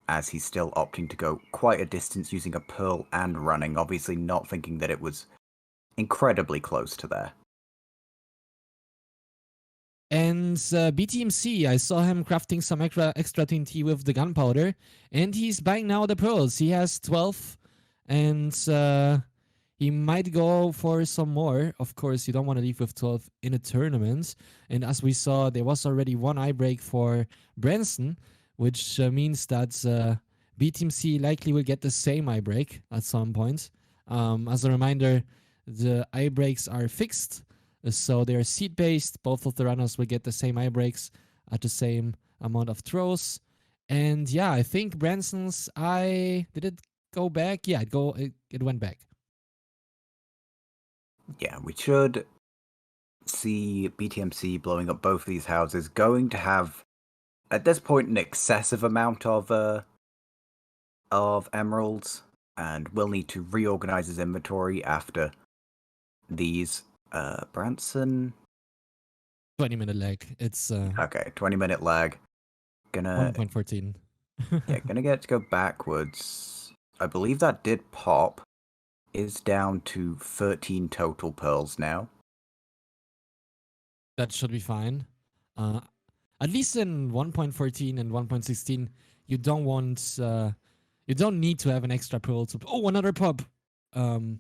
as he's still opting to go quite a distance using a pearl and running, obviously not thinking that it was incredibly close to there. And BTMC, I saw him crafting some extra TNT with the gunpowder, and he's buying now the pearls. He has 12, and he might go for some more. Of course, you don't want to leave with 12 in a tournament. And as we saw, there was already one eye break for Branson, which means that BTMC likely will get the same eye break at some point. As a reminder, the eye breaks are fixed. So they're seed based. Both of the runners will get the same eye breaks at the same amount of throws. And yeah, I think Branson's eye did it go back? Yeah, it went back. Yeah, we should see BTMC blowing up both of these houses. Going to have at this point an excessive amount of emeralds, and will need to reorganize his inventory after these. Branson. 20-minute lag. It's Okay, 20-minute lag. Gonna 1.14. yeah, gonna get to go backwards. I believe that did pop. Is down to 13 total pearls now. That should be fine. At least in 1.14 and 1.16, you don't want you don't need to have an extra pearl to another pop. You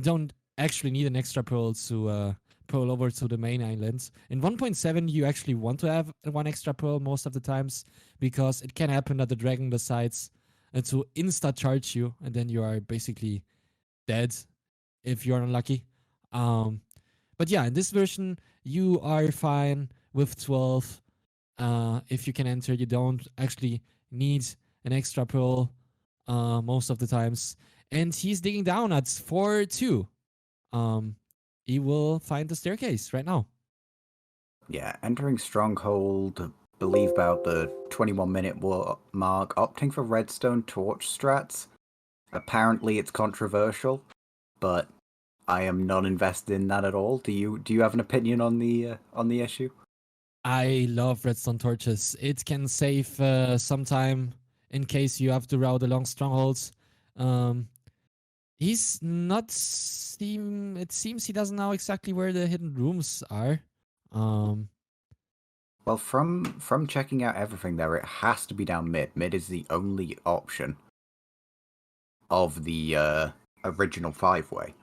don't actually need an extra pearl to pearl over to the main island. In 1.7, you actually want to have one extra pearl most of the times, because it can happen that the dragon decides to insta charge you, and then you are basically dead if you're unlucky. But yeah, in this version, you are fine with 12. If you can enter, you don't actually need an extra pearl most of the times. And he's digging down at 4-2. He will find the staircase right now. Yeah, entering Stronghold, believe about the 21-minute mark, opting for redstone torch strats. Apparently it's controversial, but I am not invested in that at all. Do you have an opinion on the issue? I love redstone torches. It can save some time in case you have to route along strongholds. He's not seem. It seems he doesn't know exactly where the hidden rooms are. Well, from checking out everything there, it has to be down mid. Mid is the only option of the original 5-way.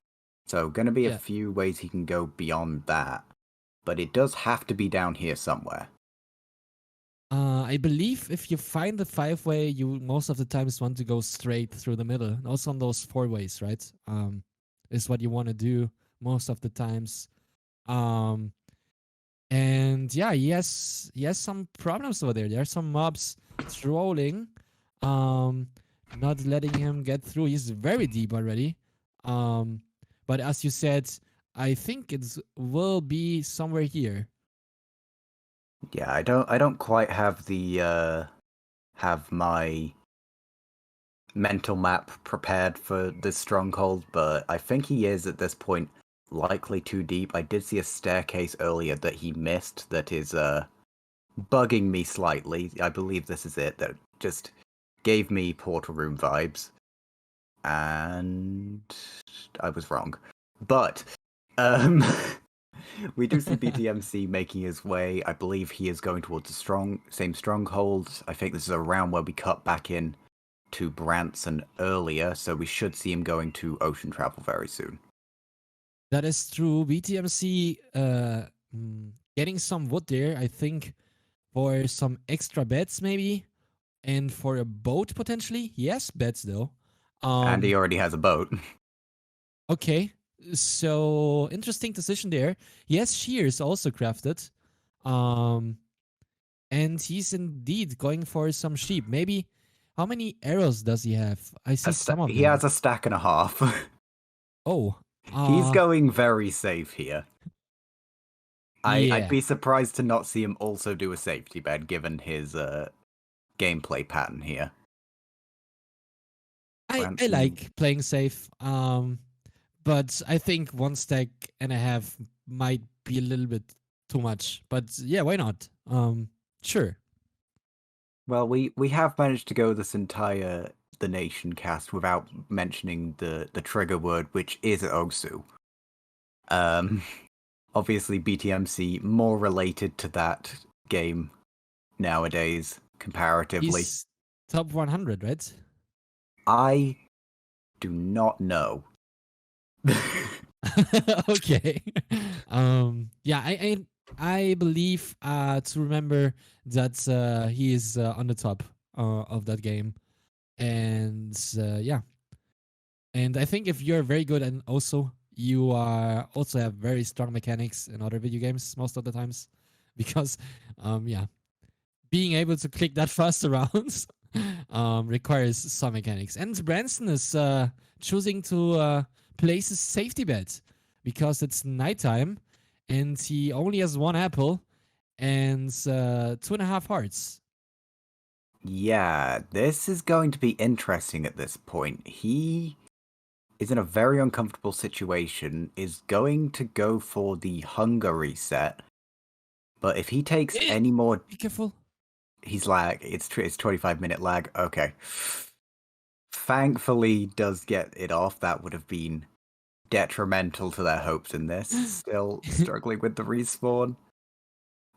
So going to be a few ways he can go beyond that, but it does have to be down here somewhere. I believe if you find the 5-way, you most of the times want to go straight through the middle. Also on those 4-ways, right? Is what you want to do most of the times. And yeah, he has some problems over there. There are some mobs trolling, not letting him get through. He's very deep already. But as you said, I think it will be somewhere here. Yeah, I don't quite have the have my mental map prepared for this stronghold, but I think he is at this point likely too deep. I did see a staircase earlier that he missed that is bugging me slightly. I believe this is it. That just gave me portal room vibes, and I was wrong. But we do see BTMC making his way. I believe he is going towards the same stronghold. I think this is around where we cut back in to Branson earlier, so we should see him going to ocean travel very soon. That is true. BTMC getting some wood there, I think, for some extra beds maybe, and for a boat potentially. Yes, beds though. And he already has a boat. Okay, so interesting decision there. Yes, shears also crafted. And he's indeed going for some sheep. Maybe, how many arrows does he have? I see some of them. He has a stack and a half. Oh. He's going very safe here. I'd be surprised to not see him also do a safety bed given his gameplay pattern here. I like playing safe. But I think 1 stack and a half might be a little bit too much. But yeah, why not? Sure. Well, we have managed to go this entire The Nation cast without mentioning the trigger word, which is Osu. Obviously BTMC more related to that game nowadays comparatively. He's top 100, right? I do not know. Okay. Yeah, I believe to remember that he is on the top of that game. And yeah. And I think if you're very good and also you also have very strong mechanics in other video games most of the times, because yeah, being able to click that fast around requires some mechanics. And Branson is choosing to place his safety bet because it's nighttime and he only has one apple and 2.5 hearts. Yeah, this is going to be interesting at this point. He is in a very uncomfortable situation, is going to go for the hunger reset. But if he takes any more, Be careful. he's lag. It's 25-minute lag. Okay. Thankfully, does get it off. That would have been detrimental to their hopes in this. Still struggling with the respawn.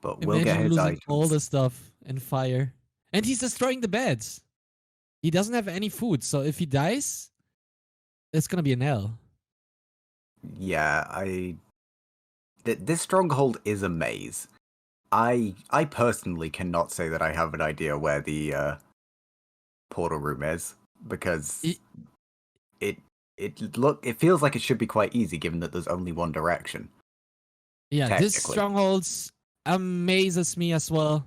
But we'll get Imagine his losing all items. the stuff in fire. And he's destroying the beds. He doesn't have any food, so if he dies, it's gonna be an L. Yeah, this stronghold is a maze. I personally cannot say that I have an idea where the portal room is, because it feels like it should be quite easy given that there's only one direction. Yeah, this Technically. strongholds amazes me as well.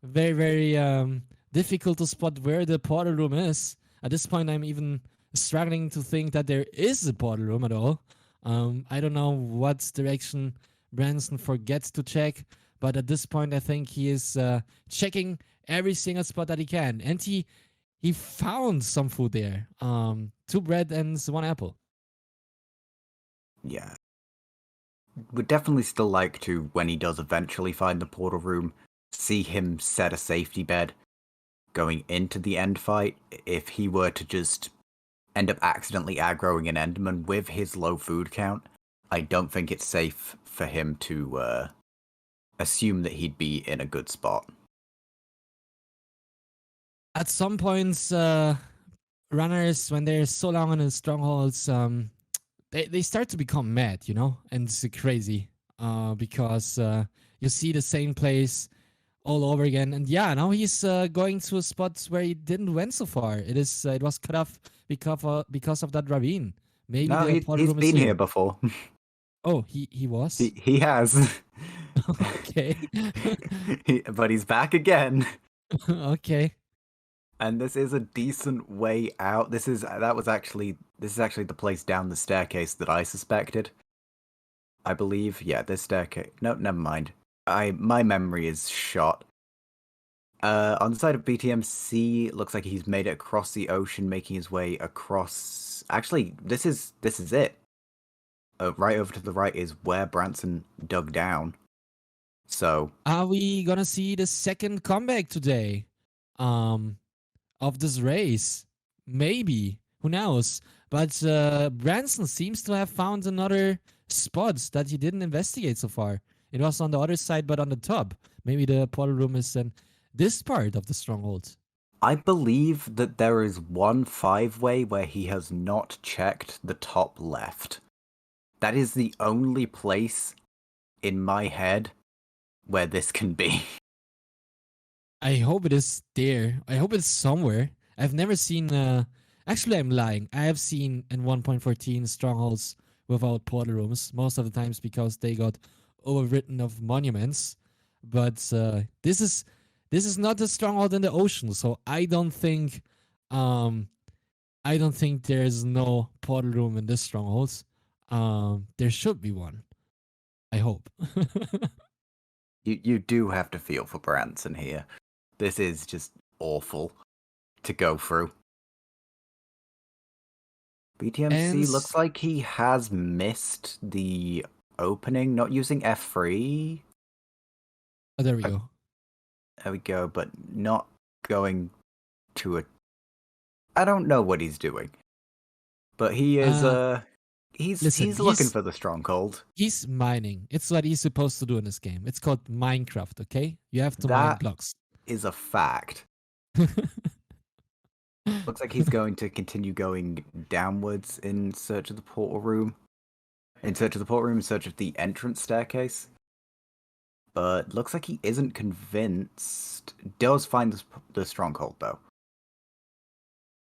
Very, very difficult to spot where the portal room is. At this point, I'm even struggling to think that there is a portal room at all. I don't know what direction Branson forgets to check, but at this point, I think he is checking every single spot that he can, and he found some food there. 2 bread and 1 apple. Yeah. Would definitely still like to, when he does eventually find the portal room, see him set a safety bed going into the end fight. If he were to just end up accidentally aggroing an Enderman with his low food count, I don't think it's safe for him to assume that he'd be in a good spot. At some points, runners, when they're so long in the strongholds, they start to become mad, you know, and it's crazy because you see the same place all over again. And yeah, now he's going to a spot where he didn't went so far. It was cut off because of that ravine. Maybe No, the portal he's room is been here here. before. Oh, he was. he has. Okay. But he's back again. Okay. And this is a decent way out. This is actually the place down the staircase that I suspected. I believe. Yeah, this staircase. No, never mind. My memory is shot. On the side of BTMC, it looks like he's made it across the ocean, making his way across. Actually, this is it. Right over to the right is where Branson dug down. So, Are we gonna see the second comeback today? Of this race. Maybe. Who knows? But Branson seems to have found another spot that he didn't investigate so far. It was on the other side, but on the top. Maybe the portal room is in this part of the stronghold. I believe that there is one 5-way where he has not checked the top left. That is the only place in my head where this can be. I hope it is there. I hope it's somewhere. I've never seen. Actually, I'm lying. I have seen in 1.14 strongholds without portal rooms most of the times because they got overwritten of monuments. But this is not a stronghold in the ocean, so um I don't think there's no portal room in this stronghold. There should be one. I hope. You do have to feel for Branson here. This is just awful to go through. And BTMC looks like he has missed the opening, not using F3. oh, there we go. There we go, but not going to a. I don't know what he's doing, but he is. Listen, He's looking for the stronghold. he's mining. It's what he's supposed to do in this game. It's called Minecraft, okay? You have to mine That blocks. is a fact. Looks like he's going to continue going downwards in search of the portal room. In search of the portal room, in search of the entrance staircase. But looks like he isn't convinced. Does find the stronghold though.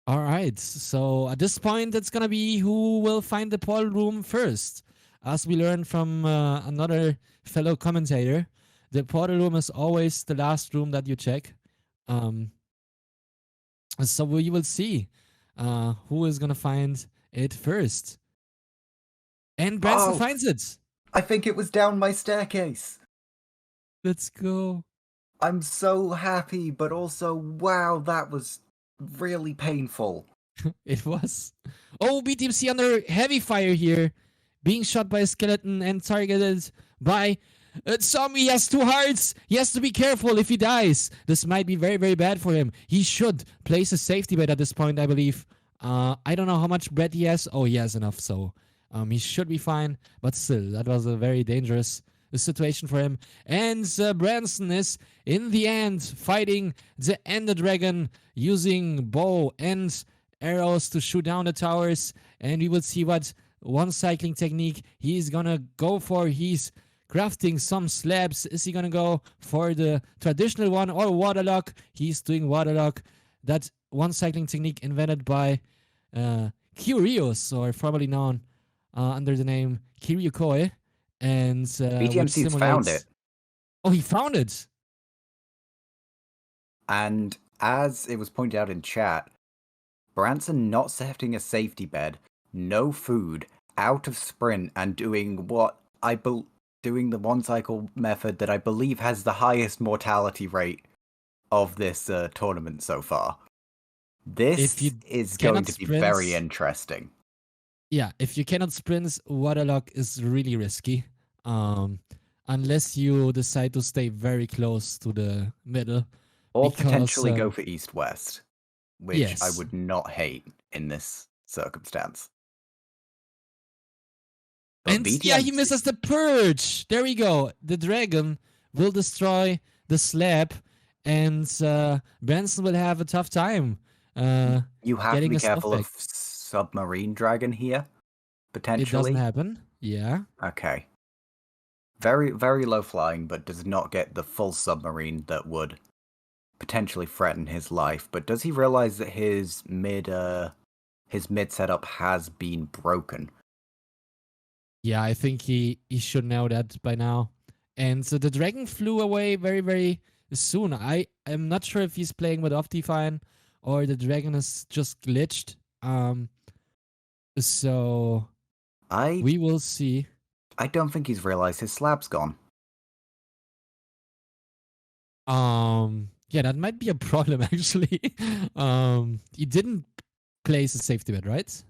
All right. So at this point, it's gonna be who will find the portal room first. As we learned from another fellow commentator, the portal room is always the last room that you check. Um, so we will see who is gonna find it first. And Branson Oh, finds it. I think it was down my staircase. Let's go. I'm so happy, but also, wow, that was really painful. It was. Oh, BTMC under heavy fire here, being shot by a skeleton and targeted by a zombie. He has 2 hearts. He has to be careful if he dies. This might be very, very bad for him. He should place a safety bet at this point, I believe. I don't know how much bread he has. Oh, he has enough, so he should be fine. But still, that was a very dangerous situation for him. And Branson is, in the end, fighting the Ender Dragon using bow and arrows to shoot down the towers, and we will see what one cycling technique he's gonna go for. He's crafting some slabs. Is he gonna go for the traditional one or waterlock? He's doing waterlock, that one cycling technique invented by Kyrios, or formerly known under the name Kiryukoi, and which BTMC's found it. simulates. Oh, he found it. And as it was pointed out in chat, Branson not setting a safety bed, no food, out of sprint, and doing doing the one cycle method that I believe has the highest mortality rate of this tournament so far. This is going to be very interesting. Yeah, if you cannot sprint, waterlock is really risky. Unless you decide to stay very close to the middle. Or potentially go for east-west, which yes. I would not hate in this circumstance. But and BTMC, yeah, he misses the purge. There we go. The dragon will destroy the slab, and Branson will have a tough time. You have to be careful of submarine dragon here, potentially. It doesn't happen. Yeah. Okay. Very, very low flying, but does not get the full submarine that would potentially threaten his life. But does he realize that his mid setup has been broken? Yeah, I think he should know that by now. And so the dragon flew away very, very soon. I am not sure if he's playing with Optifine or the dragon is just glitched. So we will see. I don't think he's realized his slab's gone. Yeah, that might be a problem actually. He didn't place a safety bed, right?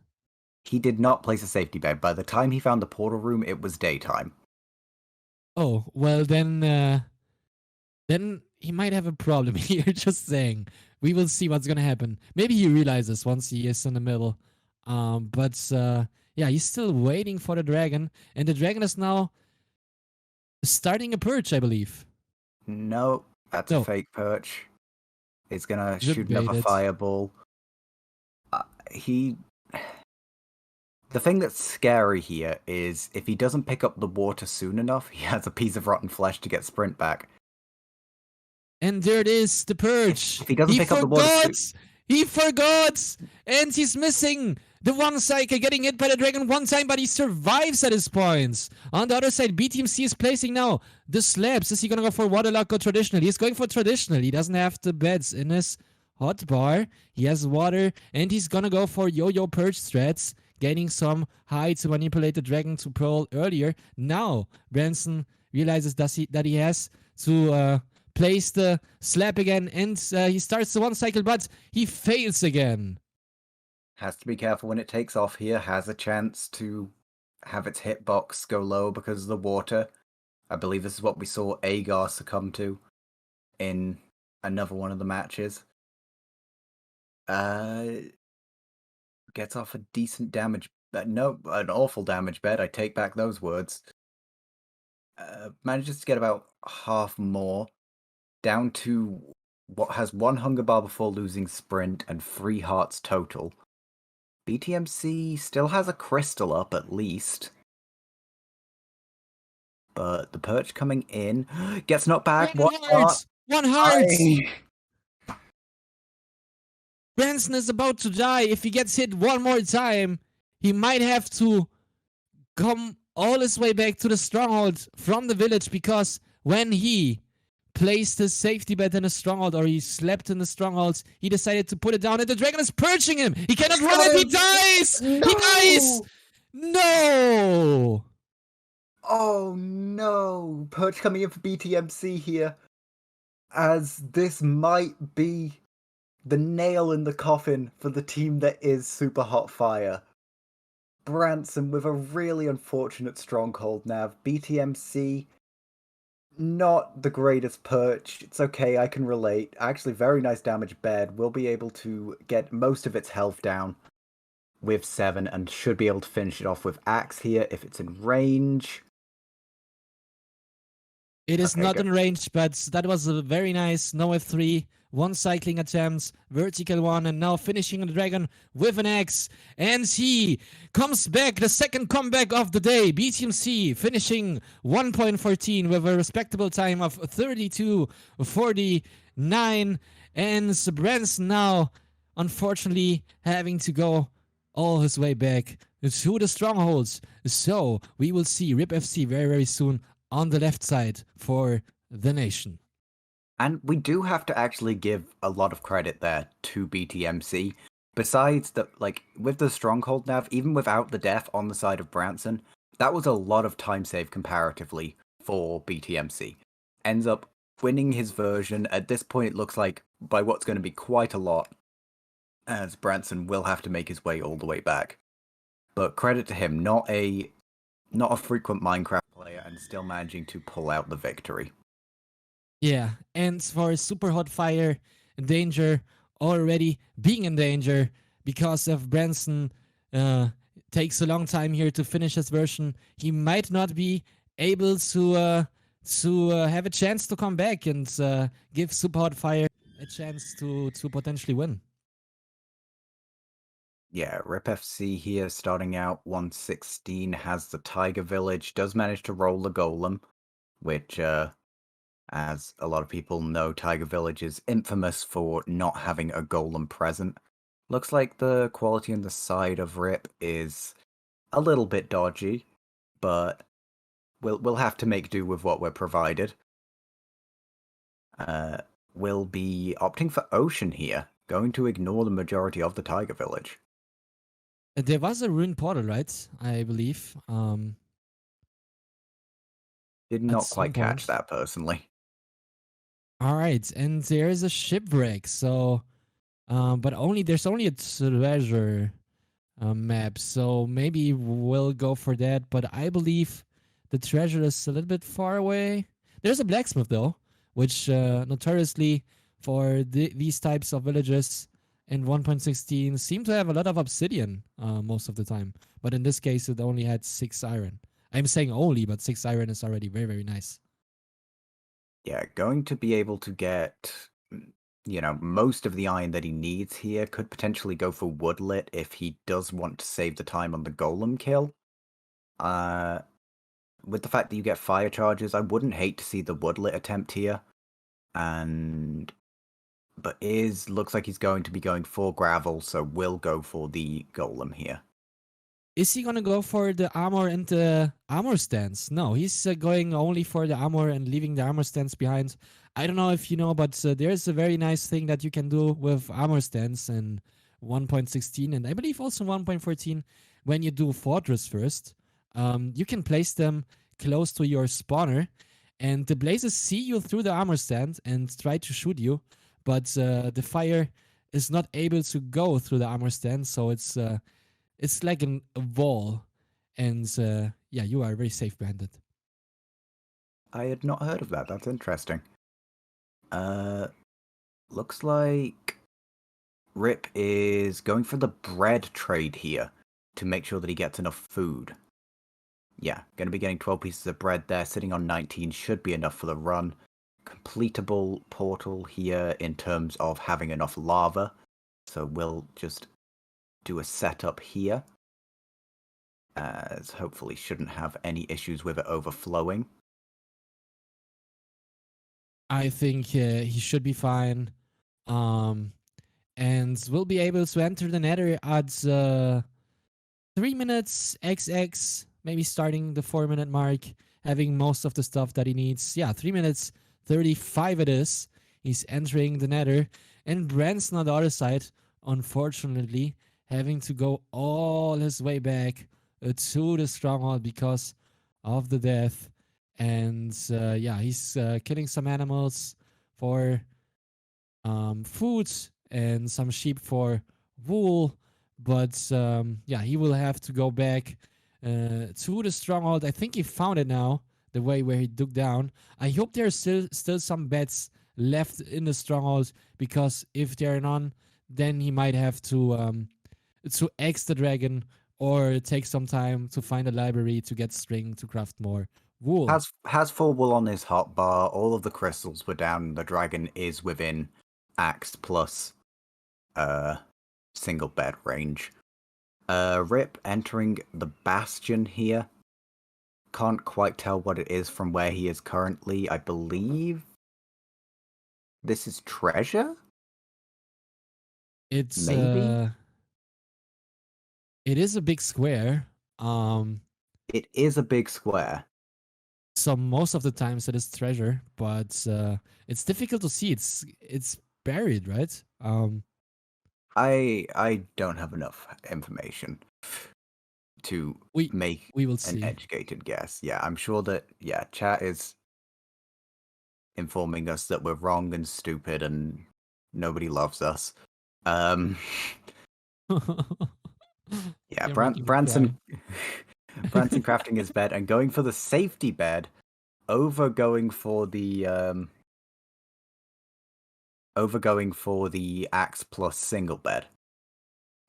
He did not place a safety bed. By the time he found the portal room, it was daytime. Oh, well then he might have a problem here, just saying. We will see what's gonna happen. Maybe he realizes once he is in the middle. But yeah, he's still waiting for the dragon, and the dragon is now starting a purge, I believe. No, that's a fake perch. It's gonna shoot another fireball. The thing that's scary here is if he doesn't pick up the water soon enough, he has a piece of rotten flesh to get sprint back. And there it is, the purge. If he doesn't pick up the water he forgot! And he's missing the one cycle, getting hit by the dragon one time, but he survives at this point. On the other side, BTMC is placing now the slabs. Is he gonna go for waterlock or traditional? He's going for traditional. He doesn't have the beds in his hotbar. He has water, and he's gonna go for yo-yo purge threats, gaining some high to manipulate the dragon to pearl earlier. Now, Branson realizes that he has to place the slab again, and he starts the one cycle, but he fails again. Has to be careful when it takes off here. Has a chance to have its hitbox go low because of the water. I believe this is what we saw Agar succumb to in another one of the matches. Gets off a decent damage. No, an awful damage bet. I take back those words. Manages to get about half more. Down to what has one hunger bar before losing sprint and 3 hearts total. BTMC still has a crystal up at least. But the perch coming in gets knocked back. One heart! Branson is about to die. If he gets hit one more time, he might have to come all his way back to the stronghold from the village, because when he placed his safety bet in a stronghold, or he slept in the strongholds, he decided to put it down, and the dragon is purging him. He cannot run it. He dies. No! He dies. No. Oh no! Perch coming in for BTMC here, as this might be the nail in the coffin for the team that is Super Hot Fire. Branson with a really unfortunate stronghold nav. BTMC, not the greatest perch. It's okay, I can relate. Actually, very nice damage bed. Will be able to get most of its health down with 7 and should be able to finish it off with Axe here if it's in range. It is not in range, but that was a very nice no F3. 1 cycling attempt, vertical 1, and now finishing the dragon with an X. And he comes back, the second comeback of the day. BTMC finishing 1.14 with a respectable time of 32:49. And Branson now, unfortunately, having to go all his way back to the strongholds. So we will see RIP FC very, very soon on the left side for the nation. And we do have to actually give a lot of credit there to BTMC. Besides that, like, with the stronghold nav, even without the death on the side of Branson, that was a lot of time save comparatively for BTMC. Ends up winning his version. At this point, it looks like by what's going to be quite a lot, as Branson will have to make his way all the way back. But credit to him, not a frequent Minecraft player, and still managing to pull out the victory. Yeah, and for Super Hot Fire, Danger already being in danger because of Branson takes a long time here to finish his version. He might not be able to have a chance to come back and give Super Hot Fire a chance to potentially win. Yeah, RIP FC here starting out 116, has the Tiger Village, does manage to roll the Golem, which, as a lot of people know, Tiger Village is infamous for not having a Golem present. Looks like the quality on the side of RIP is a little bit dodgy, but we'll have to make do with what we're provided. We'll be opting for Ocean here, going to ignore the majority of the Tiger Village. There was a ruined portal, right? I believe. Did not quite catch that personally. All right, and there's a shipwreck. So, but there's only a treasure map. So maybe we'll go for that. But I believe the treasure is a little bit far away. There's a blacksmith though, which notoriously for these types of villages in 1.16 seem to have a lot of obsidian most of the time. But in this case, it only had 6 iron. I'm saying only, but 6 iron is already very, very nice. Yeah, going to be able to get, most of the iron that he needs here. Could potentially go for Woodlit if he does want to save the time on the Golem kill. With the fact that you get fire charges, I wouldn't hate to see the Woodlit attempt here. But looks like he's going to be going for gravel, so we'll go for the Golem here. Is he gonna go for the armor and the armor stance? No, he's going only for the armor and leaving the armor stance behind. I don't know if you know, but there's a very nice thing that you can do with armor stance in 1.16 and I believe also 1.14 when you do fortress first. You can place them close to your spawner and the blazes see you through the armor stand and try to shoot you, but the fire is not able to go through the armor stand, so it's like a wall, and you are very safe behind it. I had not heard of that. That's interesting. Looks like Rip is going for the bread trade here to make sure that he gets enough food. Yeah, going to be getting 12 pieces of bread there, sitting on 19, should be enough for the run. Completable portal here in terms of having enough lava, so we'll just do a setup here, as hopefully shouldn't have any issues with it overflowing. I think he should be fine. and will be able to enter the nether at 3 minutes XX, maybe starting the 4 minute mark, having most of the stuff that he needs. Yeah, 3 minutes 35 it is. He's entering the nether. And Branson on the other side, unfortunately, having to go all his way back to the stronghold because of the death. And yeah, he's killing some animals for food and some sheep for wool. But yeah, he will have to go back to the stronghold. I think he found it now, the way where he dug down. I hope there's still some beds left in the stronghold, because if there are none, then he might have to X the dragon or take some time to find a library to get string to craft more wool. Has full wool on his hotbar. All of the crystals were down. The dragon is within axe plus single bed range. Rip entering the bastion here. Can't quite tell what it is from where he is currently. I believe this is treasure? It's maybe? It is a big square. It is a big square. So most of the times it is treasure, but it's difficult to see. It's buried, right? I don't have enough information to make we will an see. educated guess. Yeah, I'm sure that chat is informing us that we're wrong and stupid and nobody loves us. Yeah, Branson Branson crafting his bed and going for the safety bed over going for the axe plus single bed.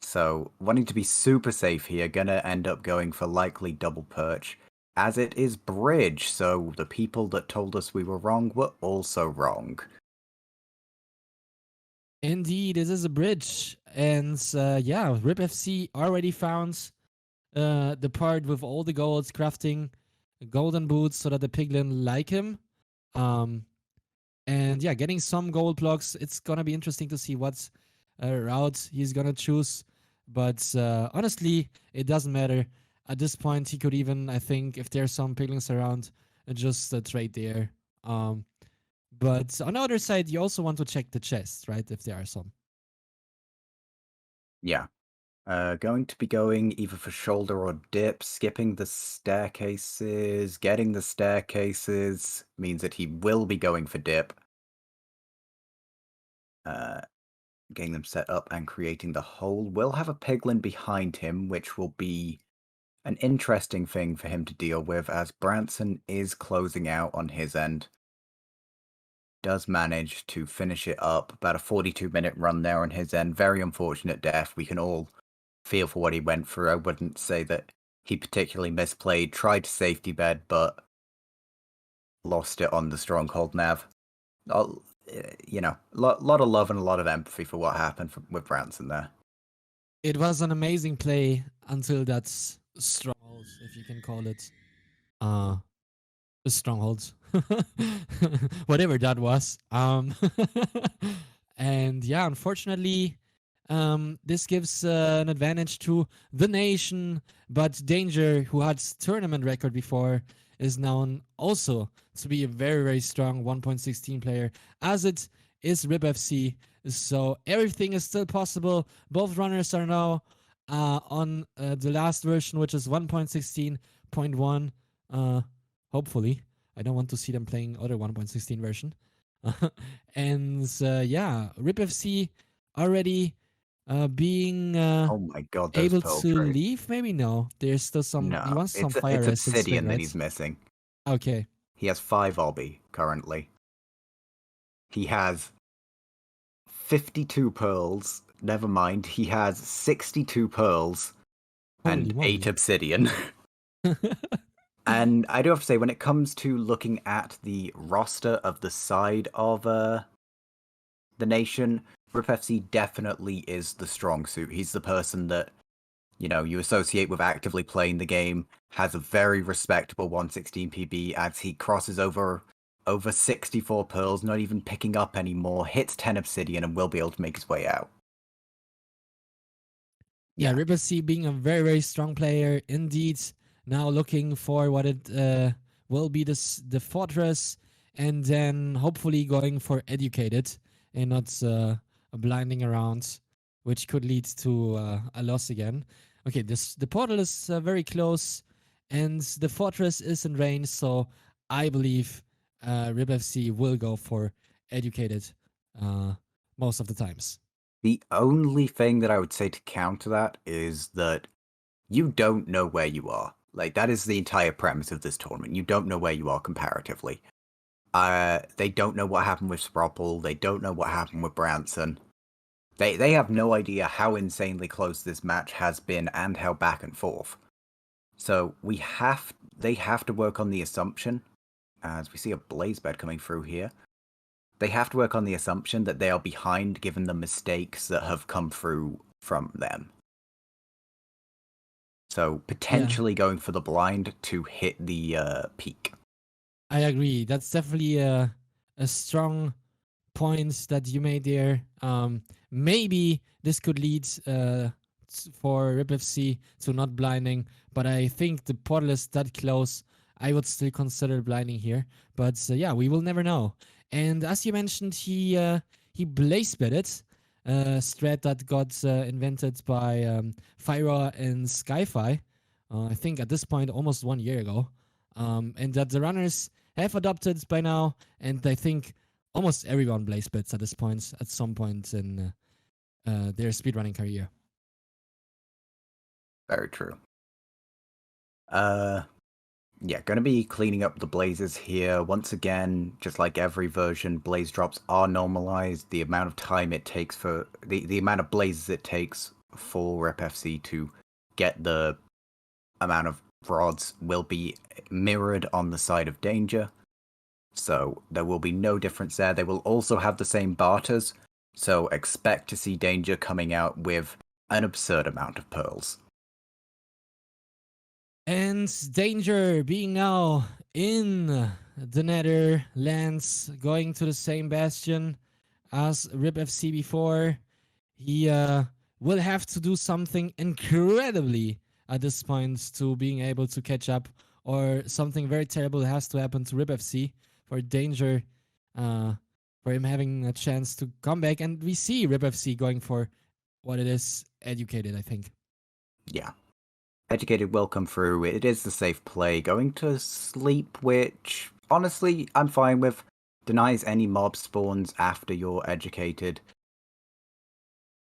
So wanting to be super safe here, gonna end up going for likely double perch, as it is bridge, so the people that told us we were wrong were also wrong. Indeed, this is a bridge. And yeah, Rip FC already found the part with all the golds, crafting golden boots so that the piglin like him. And yeah, getting some gold blocks. It's gonna be interesting to see what route he's gonna choose. But honestly, it doesn't matter. At this point, he could even, I think, if there's some piglins around, just trade there. But on the other side, you also want to check the chests, right? If there are some. Yeah. Going to be going either for shoulder or dip, skipping the staircases. Getting the staircases means that he will be going for dip. Getting them set up and creating the hole. Will have a piglin behind him, which will be an interesting thing for him to deal with, as Branson is closing out on his end. Does manage to finish it up. About a 42-minute run there on his end. Very unfortunate death. We can all feel for what he went through. I wouldn't say that he particularly misplayed. Tried to safety bed, but lost it on the stronghold nav. You know, lot of love and a lot of empathy for what happened with Branson there. It was an amazing play until that stronghold, if you can call it. Stronghold. Whatever that was. And yeah, unfortunately, this gives an advantage to the nation, but Danger, who had tournament record before, is known also to be a very, very strong 1.16 player, as it is Rip FC. So everything is still possible. Both runners are now on the last version, which is 1.16.1. Hopefully. I don't want to see them playing other 1.16 version. And yeah, Rip FC already being oh my god, able to trade. leave. Maybe no. There's still some. No, He wants some fire it's resistance obsidian string, that right? he's missing. Okay. He has 5 obby currently. He has 52 pearls. Never mind, he has 62 pearls and 8 obsidian. And I do have to say, when it comes to looking at the roster of the side of the nation, Rip FC definitely is the strong suit. He's the person that, you know, you associate with actively playing the game, has a very respectable 116 PB as he crosses over 64 pearls, not even picking up anymore, hits 10 obsidian and will be able to make his way out. yeah, Yeah. Ripper C being a very, very strong player indeed. Now looking for what it will be the fortress, and then hopefully going for educated and not blinding around, which could lead to a loss again. Okay, the portal is very close, and the fortress is in range, so I believe Rip FC will go for educated uh, most of the times. The only thing that I would say to counter that is that you don't know where you are. Like, that is the entire premise of this tournament. You don't know where you are comparatively. They don't know what happened with Sproppel. They don't know what happened with Branson. They have no idea how insanely close this match has been and how back and forth. So they have to work on the assumption, as we see a blaze bed coming through here. They have to work on the assumption that they are behind given the mistakes that have come through from them. So Yeah, potentially going for the blind to hit the peak. I agree. That's definitely a strong point that you made there. Maybe this could lead for Rip FC to not blinding, but I think the portal is that close. I would still consider blinding here, but yeah, we will never know. And as you mentioned, he blaze betted strat that got invented by Fyra and Skyfi. I think at this point almost 1 year ago, and that the runners have adopted by now, and I think almost everyone blaze bets at this point at some point in their speedrunning career. Very true. Yeah, gonna be cleaning up the blazes here. Once again, just like every version, blaze drops are normalized. The amount of time it takes for the amount of blazes it takes for Rep FC to get the amount of rods will be mirrored on the side of danger. So there will be no difference there. They will also have the same barters, so expect to see danger coming out with an absurd amount of pearls. And Danger being now in the Netherlands, going to the same bastion as Rip FC before. He will have to do something incredibly at this point to being able to catch up, or something very terrible has to happen to Rip FC for Danger, uh, for him having a chance to come back. And we see Rip FC going for what it is, educated, I think. Yeah. Educated will come through. It is the safe play. Going to sleep, which honestly I'm fine with. Denies any mob spawns after you're educated.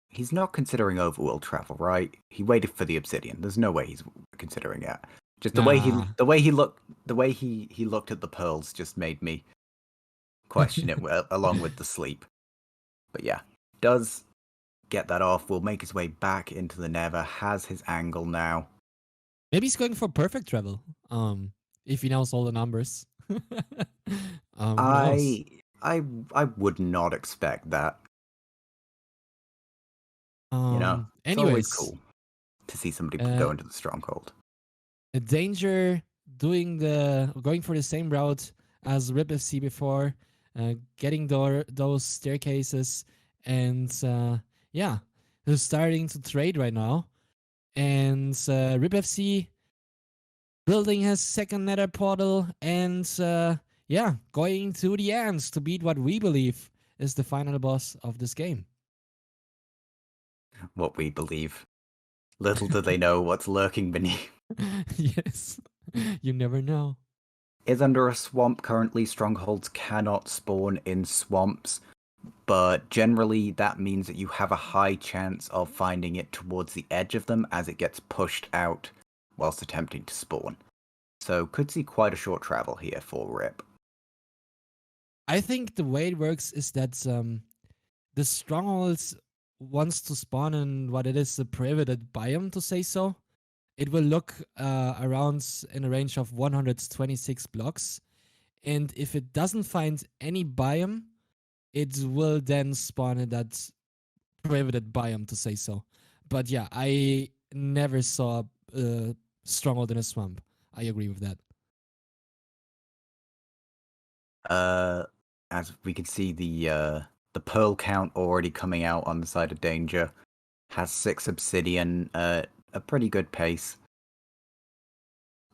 He's not considering overworld travel, right? He waited for the obsidian. There's no way he's considering it. Just Nah. the way he looked at the pearls just made me question it along with the sleep. But yeah, does get that off. Will make his way back into the Nether. Has his angle now. Maybe he's going for perfect travel. If he knows all the numbers. Who knows? I would not expect that. You know, it's always Anyways, cool to see somebody go into the stronghold. a Danger going for the same route as Rip FC before, getting those staircases, and yeah, who's starting to trade right now. And Rip FC building his second nether portal, and yeah, going to the ends to beat what we believe is the final boss of this game. What we believe. Little do they know what's lurking beneath. Yes, you never know. Is under a swamp currently. Strongholds cannot spawn in swamps, but generally that means that you have a high chance of finding it towards the edge of them as it gets pushed out whilst attempting to spawn. So could see quite a short travel here for Rip. I think the way it works is that the strongholds wants to spawn in what it is a prohibited biome, to say so. It will look around in a range of 126 blocks, and if it doesn't find any biome, it will then spawn in that prohibited biome, to say so. But yeah, I never saw a stronghold in a swamp. I agree with that. As we can see the pearl count already coming out on the side of danger. has 6 obsidian, a pretty good pace.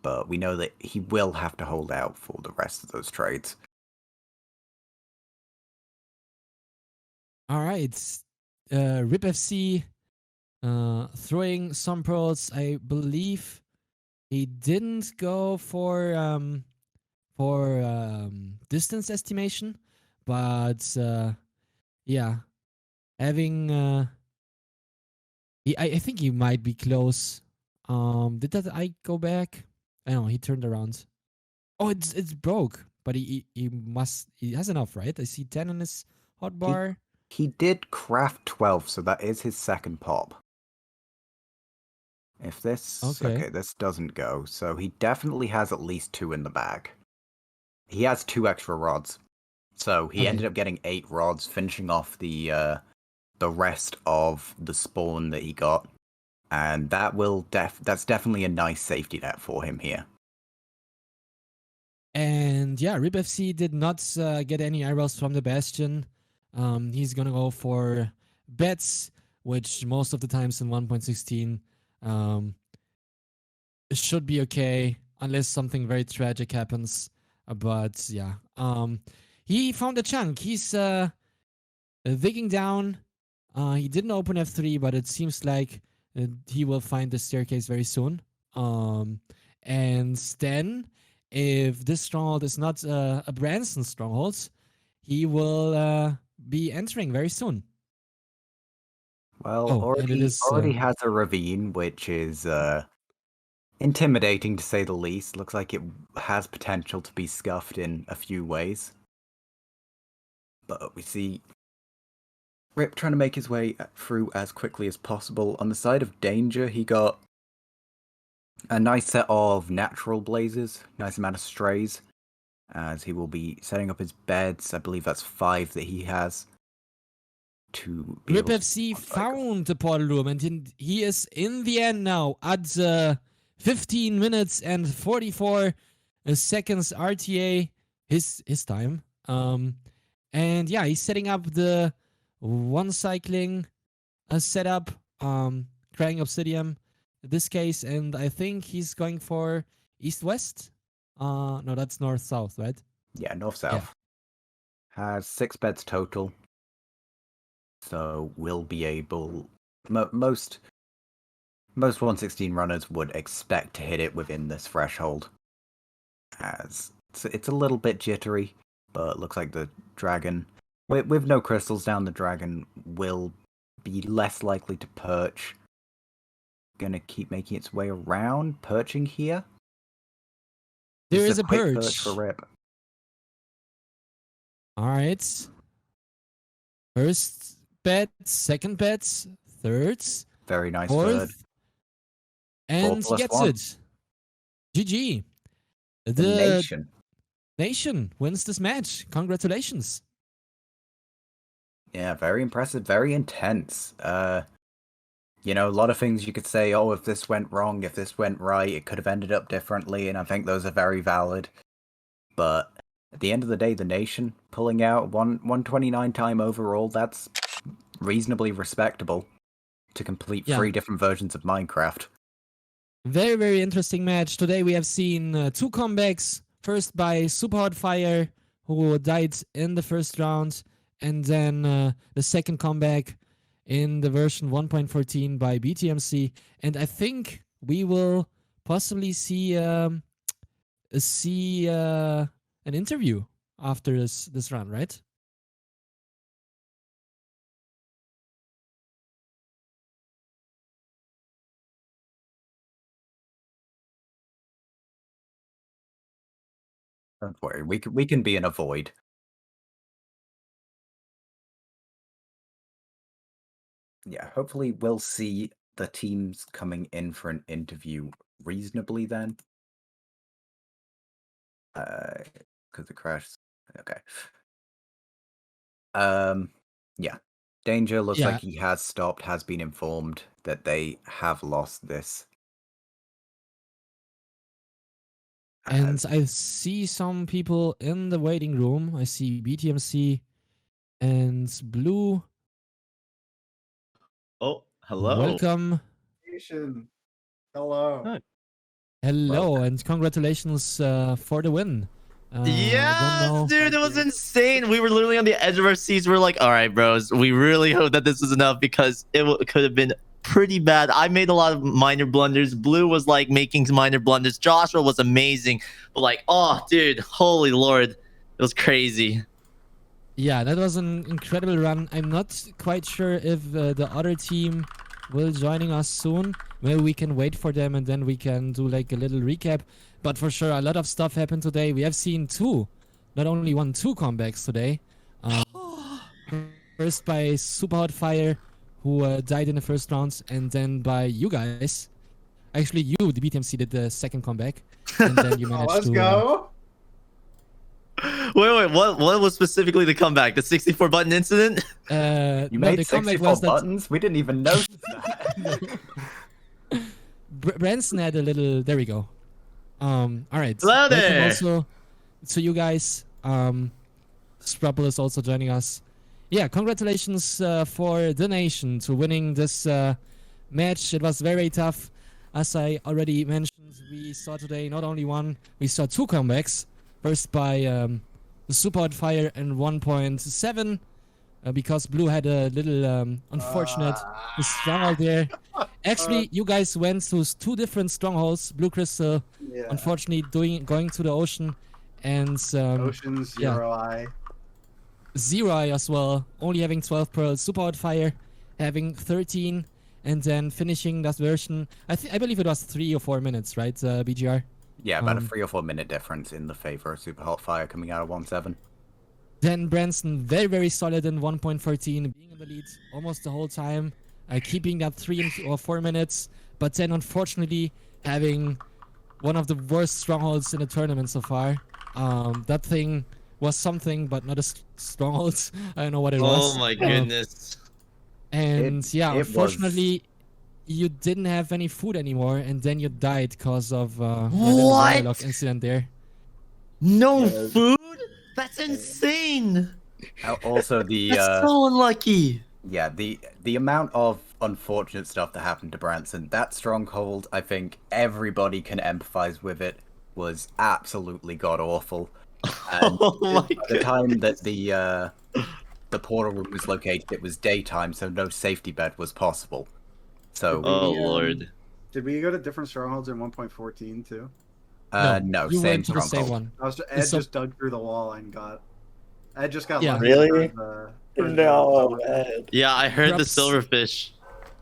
But we know that he will have to hold out for the rest of those trades. All right. Rip FC throwing some pearls. I believe he didn't go for distance estimation, but yeah, having I think he might be close. Did that I go back? I know he turned around. Oh, it's broke, but he has enough, right? I see 10 on his hotbar. He did craft 12, so that is his second pop. If this okay, this doesn't go, so he definitely has at least 2 in the bag. He has 2 extra rods, so he ended up getting 8 rods, finishing off the rest of the spawn that he got, and that will that's definitely a nice safety net for him here. And yeah, Rip FC did not get any arrows from the Bastion. He's gonna go for bets, which most of the times in 1.16 should be okay unless something very tragic happens. But yeah, he found a chunk. He's digging down. He didn't open F3, but it seems like he will find the staircase very soon. And then, if this stronghold is not a Branson stronghold, he will be entering very soon. Well, already has a ravine, which is intimidating to say the least. Looks like it has potential to be scuffed in a few ways. But we see Rip trying to make his way through as quickly as possible. On the side of danger, he got a nice set of natural blazes, nice amount of strays, as he will be setting up his beds. I believe that's 5 that he has. To be Rip FC found the portal room, and he is in the end now at 15 minutes and 44 seconds RTA, his time. And yeah, he's setting up the one cycling setup, crying obsidian this case, and I think he's going for east-west. No, that's north-south, right? Yeah, north-south. Yeah. Has 6 beds total. So we'll be able... Most 116 runners would expect to hit it within this threshold. As it's a little bit jittery, but it looks like the dragon... With no crystals down, the dragon will be less likely to perch. Gonna keep making its way around, perching here. There is a perch for Rip. All right. First bet, second bet, third. Very nice fourth, third. And he gets 1. it. GG. The nation wins this match. Congratulations. Yeah, very impressive, very intense. You know, a lot of things you could say, oh, if this went wrong, if this went right, it could have ended up differently, and I think those are very valid. But at the end of the day, the nation pulling out 129 time overall, that's reasonably respectable to complete 3 different versions of Minecraft. Very, very interesting match. Today we have seen 2 comebacks. First by Super Hot Fire, who died in the first round, and then the second comeback in the version 1.14 by BTMC. And I think we will possibly see an interview after this run, right? Don't worry, we can be in a void. Yeah, hopefully we'll see the teams coming in for an interview reasonably then. Because the crash. Okay. Yeah. Danger looks like he has stopped, has been informed that they have lost this. And I see some people in the waiting room. I see BTMC and Blue. Oh, Hello. Welcome. Hello. Hi. Hello, Welcome. and congratulations for the win. I don't Yeah, know. dude, it was insane. We were literally on the edge of our seats. We're like, all right, bros, we really hope that this is enough because it could have been pretty bad. I made a lot of minor blunders. Blue was like making minor blunders. Joshua was amazing. But like, oh, dude, holy Lord. It was crazy. Yeah, that was an incredible run. I'm not quite sure if the other team will joining us soon. Maybe we can wait for them and then we can do like a little recap. But for sure, a lot of stuff happened today. We have seen not only one, two comebacks today. First by Super Hot Fire, who died in the first rounds, and then by you guys. Actually, you, the BTMC, did the second comeback, and then you managed Let's to. go. Wait, what was specifically the comeback? The 64 button incident? You No, made the comeback 64 was that buttons? We didn't even notice that. Branson had a little. There we go. All right. Hello Welcome there. also to you guys. Sprapple is also joining us. Yeah, congratulations for the nation to winning this match. It was very tough. As I already mentioned, we saw today not only one, we saw two comebacks. First by the Super Hot Fire and 1.7 because Blue had a little unfortunate stronghold there. Actually, you guys went to two different strongholds. Blue Crystal, Yeah. unfortunately, going to the ocean, and Ocean Zero Eye. Zero Eye as well, only having 12 pearls. Super Hot Fire having 13, and then finishing that version. I believe it was 3 or 4 minutes, right, BGR? Yeah, about a 3 or 4 minute difference in the favor of Super Hot Fire coming out of 1.7. Then Branson, very, very solid in 1.14, being in the lead almost the whole time, keeping that 3 or 4 minutes, but then unfortunately having one of the worst strongholds in the tournament so far. That thing was something, but not a stronghold. I don't know what it was. Oh my goodness. And yeah, it was- unfortunately, you didn't have any food anymore, and then you died because of the What? dialogue incident there. No Yeah. food? That's insane. Also, the That's so unlucky. yeah, the amount of unfortunate stuff that happened to Branson, that stronghold, I think everybody can empathize with it, was absolutely god awful. And Oh my by the time that the portal room was located, it was daytime, so no safety bed was possible. So Oh Yeah. Lord. Did we go to different strongholds in 1.14 too? no, you same went to the same stronghold. one. Ed So- just dug through the wall and got. Ed just got Yeah. lucky. Really? for the- No, man. Yeah, I heard the Props. silverfish.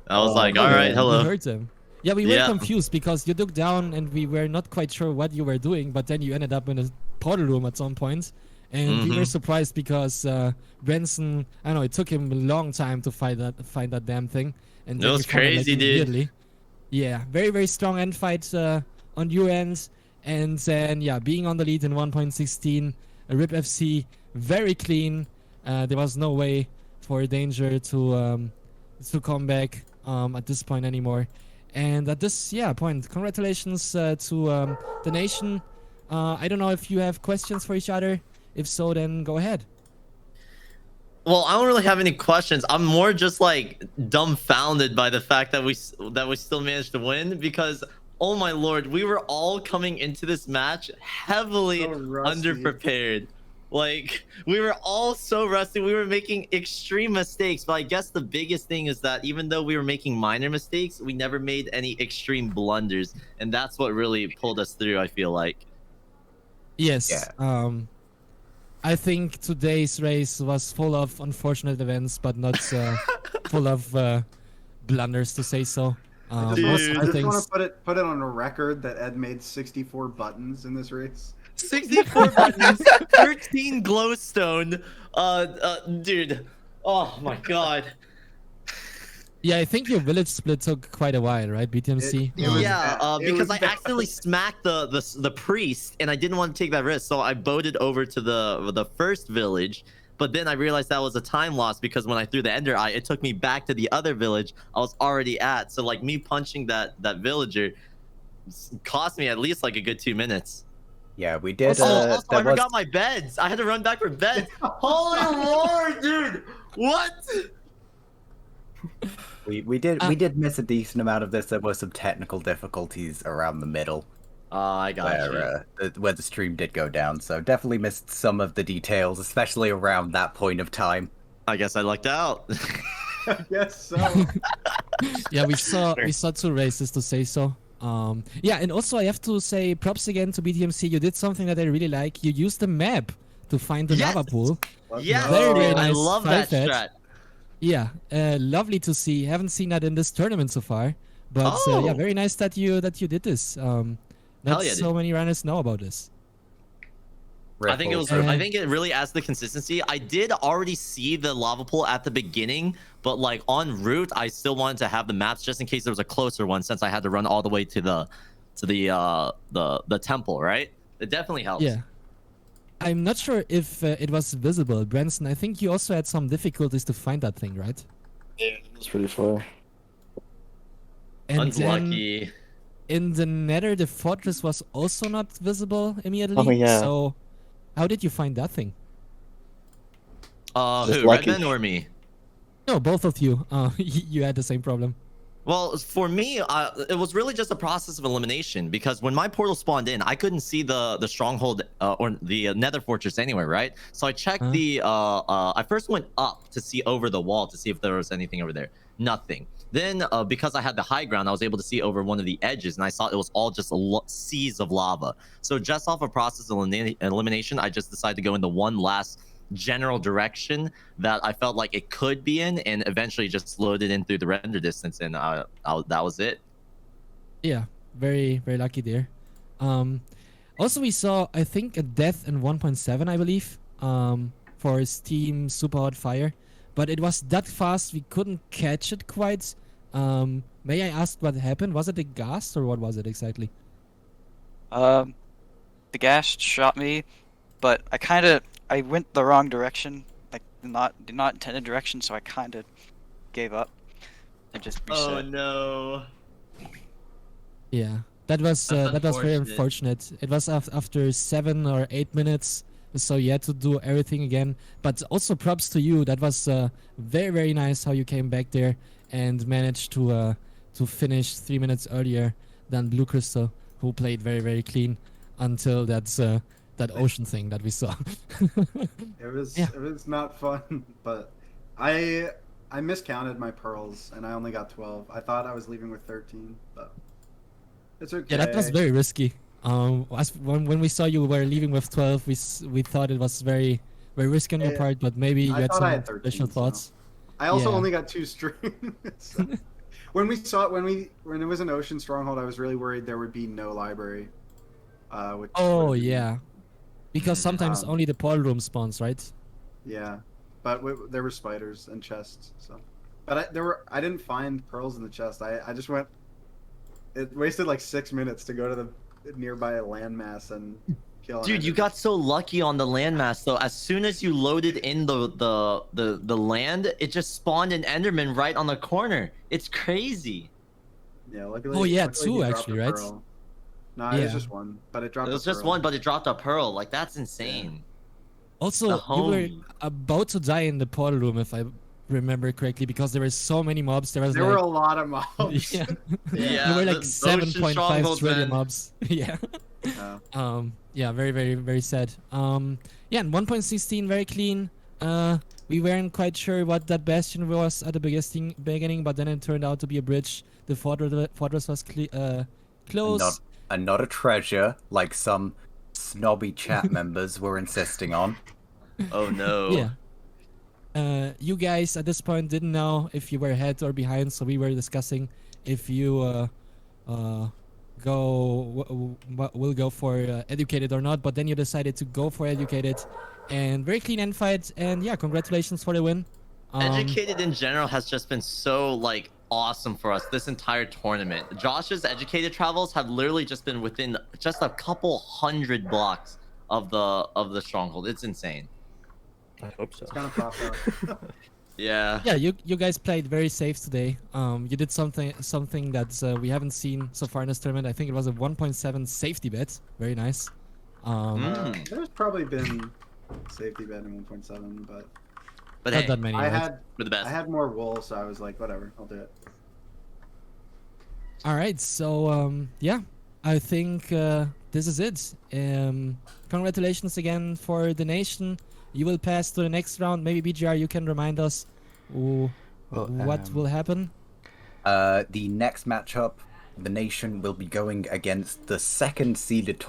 I was Oh, like, man. all right, You hello. heard him. Yeah, we were Yeah. confused because you looked down and we were not quite sure what you were doing, but then you ended up in a portal room at some point, and we were Mhm. surprised because Branson, I don't know, it took him a long time to find that damn thing, and It then was you found it, crazy, dude. immediately. Yeah, very, very strong end fight on your end, and then yeah, being on the lead in 1.16, RIP FC, very clean. There was no way for Danger to come back at this point anymore. And at this point, congratulations to the nation. I don't know if you have questions for each other. If so, then go ahead. Well, I don't really have any questions. I'm more just like dumbfounded by the fact that we still managed to win because oh my lord, we were all coming into this match heavily So rusty. underprepared. Like we were all so rusty. We were making extreme mistakes. But I guess the biggest thing is that even though we were making minor mistakes, we never made any extreme blunders, and that's what really pulled us through. I feel like. Yes. Yeah. I think today's race was full of unfortunate events, but not full of blunders, to say so. I Dude. just, Most I of the just want things. to put it on a record that Ed made 64 buttons in this race. 64 buttons, 13 glowstone. Dude. Oh my god. Yeah, I think your village split took quite a while, right, BTMC? It was Yeah, bad. It because was I bad. accidentally smacked the priest, and I didn't want to take that risk, so I boated over to the first village. But then I realized that was a time loss because when I threw the Ender Eye, it took me back to the other village I was already at. So like me punching that villager cost me at least like a good 2 minutes. Yeah, we did. Also, I there was forgot my beds. I had to run back for beds. Holy lord, dude! What? We did miss a decent amount of this. There were some technical difficulties around the middle I got you. where the stream did go down. So definitely missed some of the details, especially around that point of time. I guess I lucked out. I guess so. Yeah, we saw two races to say so. Yeah, and also I have to say props again to BTMC. You did something that I really like. You used the map to find the Yes! lava pool. Yes, Very, very dude, I nice love that five-head. strat. Yeah, lovely to see. Haven't seen that in this tournament so far, but yeah, Oh. very nice that you did this. Not yeah, so many runners know about this. I think it was. Ripples. I think it really adds the consistency. I did already see the lava pool at the beginning, but like en route, I still wanted to have the maps just in case there was a closer one, since I had to run all the way to the temple. Right? It definitely helps. Yeah. I'm not sure if it was visible, Branson. I think you also had some difficulties to find that thing, right? Yeah, it was pretty far. And then Unlucky. in the Nether, the fortress was also not visible immediately. Oh, yeah. So, how did you find that thing? Just Who? lucky. Redman or me? No, both of you. You had the same problem. Well, for me, it was really just a process of elimination, because when my portal spawned in, I couldn't see the stronghold or the nether fortress anywhere, right? So I checked I first went up to see over the wall to see if there was anything over there. Nothing. Then because I had the high ground, I was able to see over one of the edges, and I saw it was all just seas of lava. So just off a process of elimination, I just decided to go in the one last general direction that I felt like it could be in, and eventually just loaded in through the render distance, and that was it. Yeah, very, very lucky there. Also, we saw, I think, a death in 1.7, I believe, for Steam Super Hot Fire. But it was that fast, we couldn't catch it quite. May I ask what happened? Was it a gas, or what was it exactly? The gas shot me, but I went the wrong direction, like not intended direction, so I kind of gave up and just reset. Oh no. Yeah, that was very unfortunate. unfortunate. It was after 7 or 8 minutes, so you had to do everything again. But also props to you. That was very, very nice how you came back there and managed to finish 3 minutes earlier than Blue Crystal, who played very, very clean until that ocean thing that we saw. It was Yeah. it was not fun, but I miscounted my pearls and I only got 12. I thought I was leaving with 13, but it's okay. Yeah, that was very risky. When we saw you were leaving with 12, we thought it was very, very risky on your Yeah, part, but maybe you I had thought some I had 13, additional so. thoughts. I also Yeah. only got 2 streams. When it was an ocean stronghold, I was really worried there would be no library. Which Oh would be- yeah, because sometimes only the portal room spawns, right? Yeah, but there were spiders and chests. So, but I didn't find pearls in the chest. I just went. It wasted like 6 minutes to go to the nearby landmass and kill. an Dude, you enderman. got so lucky on the landmass though. As soon as you loaded in the land, it just spawned an enderman right on the corner. It's crazy. Yeah, luckily. Oh, yeah, luckily 2 he dropped actually, a right? pearl. No, it Yeah. was just one, but it dropped. It was a just pearl. one, but it dropped a pearl. Like, that's insane. Also, The you were homie. about to die in the portal room, if I remember correctly, because there were so many mobs. There was There like, were a lot of mobs. yeah, Yeah, there were the like ocean 7.5 strongholds, trillion man. mobs. Yeah. Oh. Yeah, very, very, very sad. Yeah, and 1.16 very clean. We weren't quite sure what that bastion was at the beginning, but then it turned out to be a bridge. The fortress was close. And not a treasure like some snobby chat members were insisting on. Oh no. Yeah. You guys at this point didn't know if you were ahead or behind, so we were discussing if you will go for educated or not. But then you decided to go for educated, and very clean end fight. And yeah, congratulations for the win. Educated in general has just been so like awesome for us this entire tournament. Josh's educated travels have literally just been within just a couple hundred blocks of the stronghold. It's insane. I hope so. It's kind of popped out. Yeah. Yeah, you guys played very safe today. You did something that we haven't seen so far in this tournament. I think it was a 1.7 safety bet. Very nice. Mm. There's probably been safety bet in 1.7, but But Not hey, that many, I right? had we're the best. I had more wool, so I was like, whatever, I'll do it. All right, so yeah, I think this is it. Congratulations again for the nation. You will pass to the next round. Maybe BGR, you can remind us what will happen. The next matchup, the nation will be going against the second seeded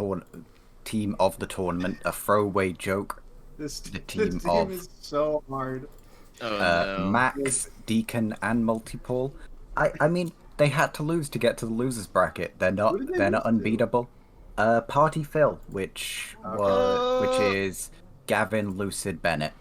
team of the tournament, a throwaway joke. This The this team team of is so hard. Oh no. Max, Deacon, and Multipole. I mean, they had to lose to get to the losers bracket. They're Who did they not lose to? unbeatable. Party Phil, which is Gavin, Lucid, Bennett.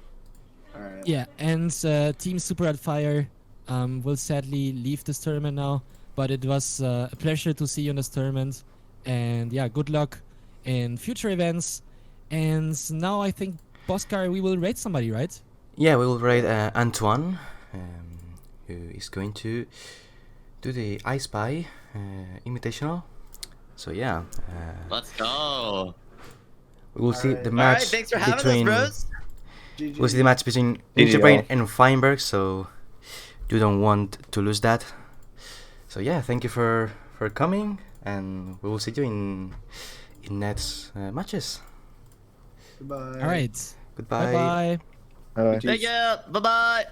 All right. Yeah, and Team Super Red Fire will sadly leave this tournament now, but it was a pleasure to see you in this tournament. And yeah, good luck in future events. And now I think, Boscar, we will rate somebody, right? Yeah, we will rate Antoine, who is going to do the I Spy Invitational. So yeah, Let's go. we will see Alright. the All right, match thanks for having between. us, bros. GG. We'll see the match between GG, Ninja Brain y'all. and Feinberg. So you don't want to lose that. So yeah, thank you for coming, and we will see you in next matches. Goodbye. All right. Goodbye. Bye bye. Bye. Thank you. Bye bye.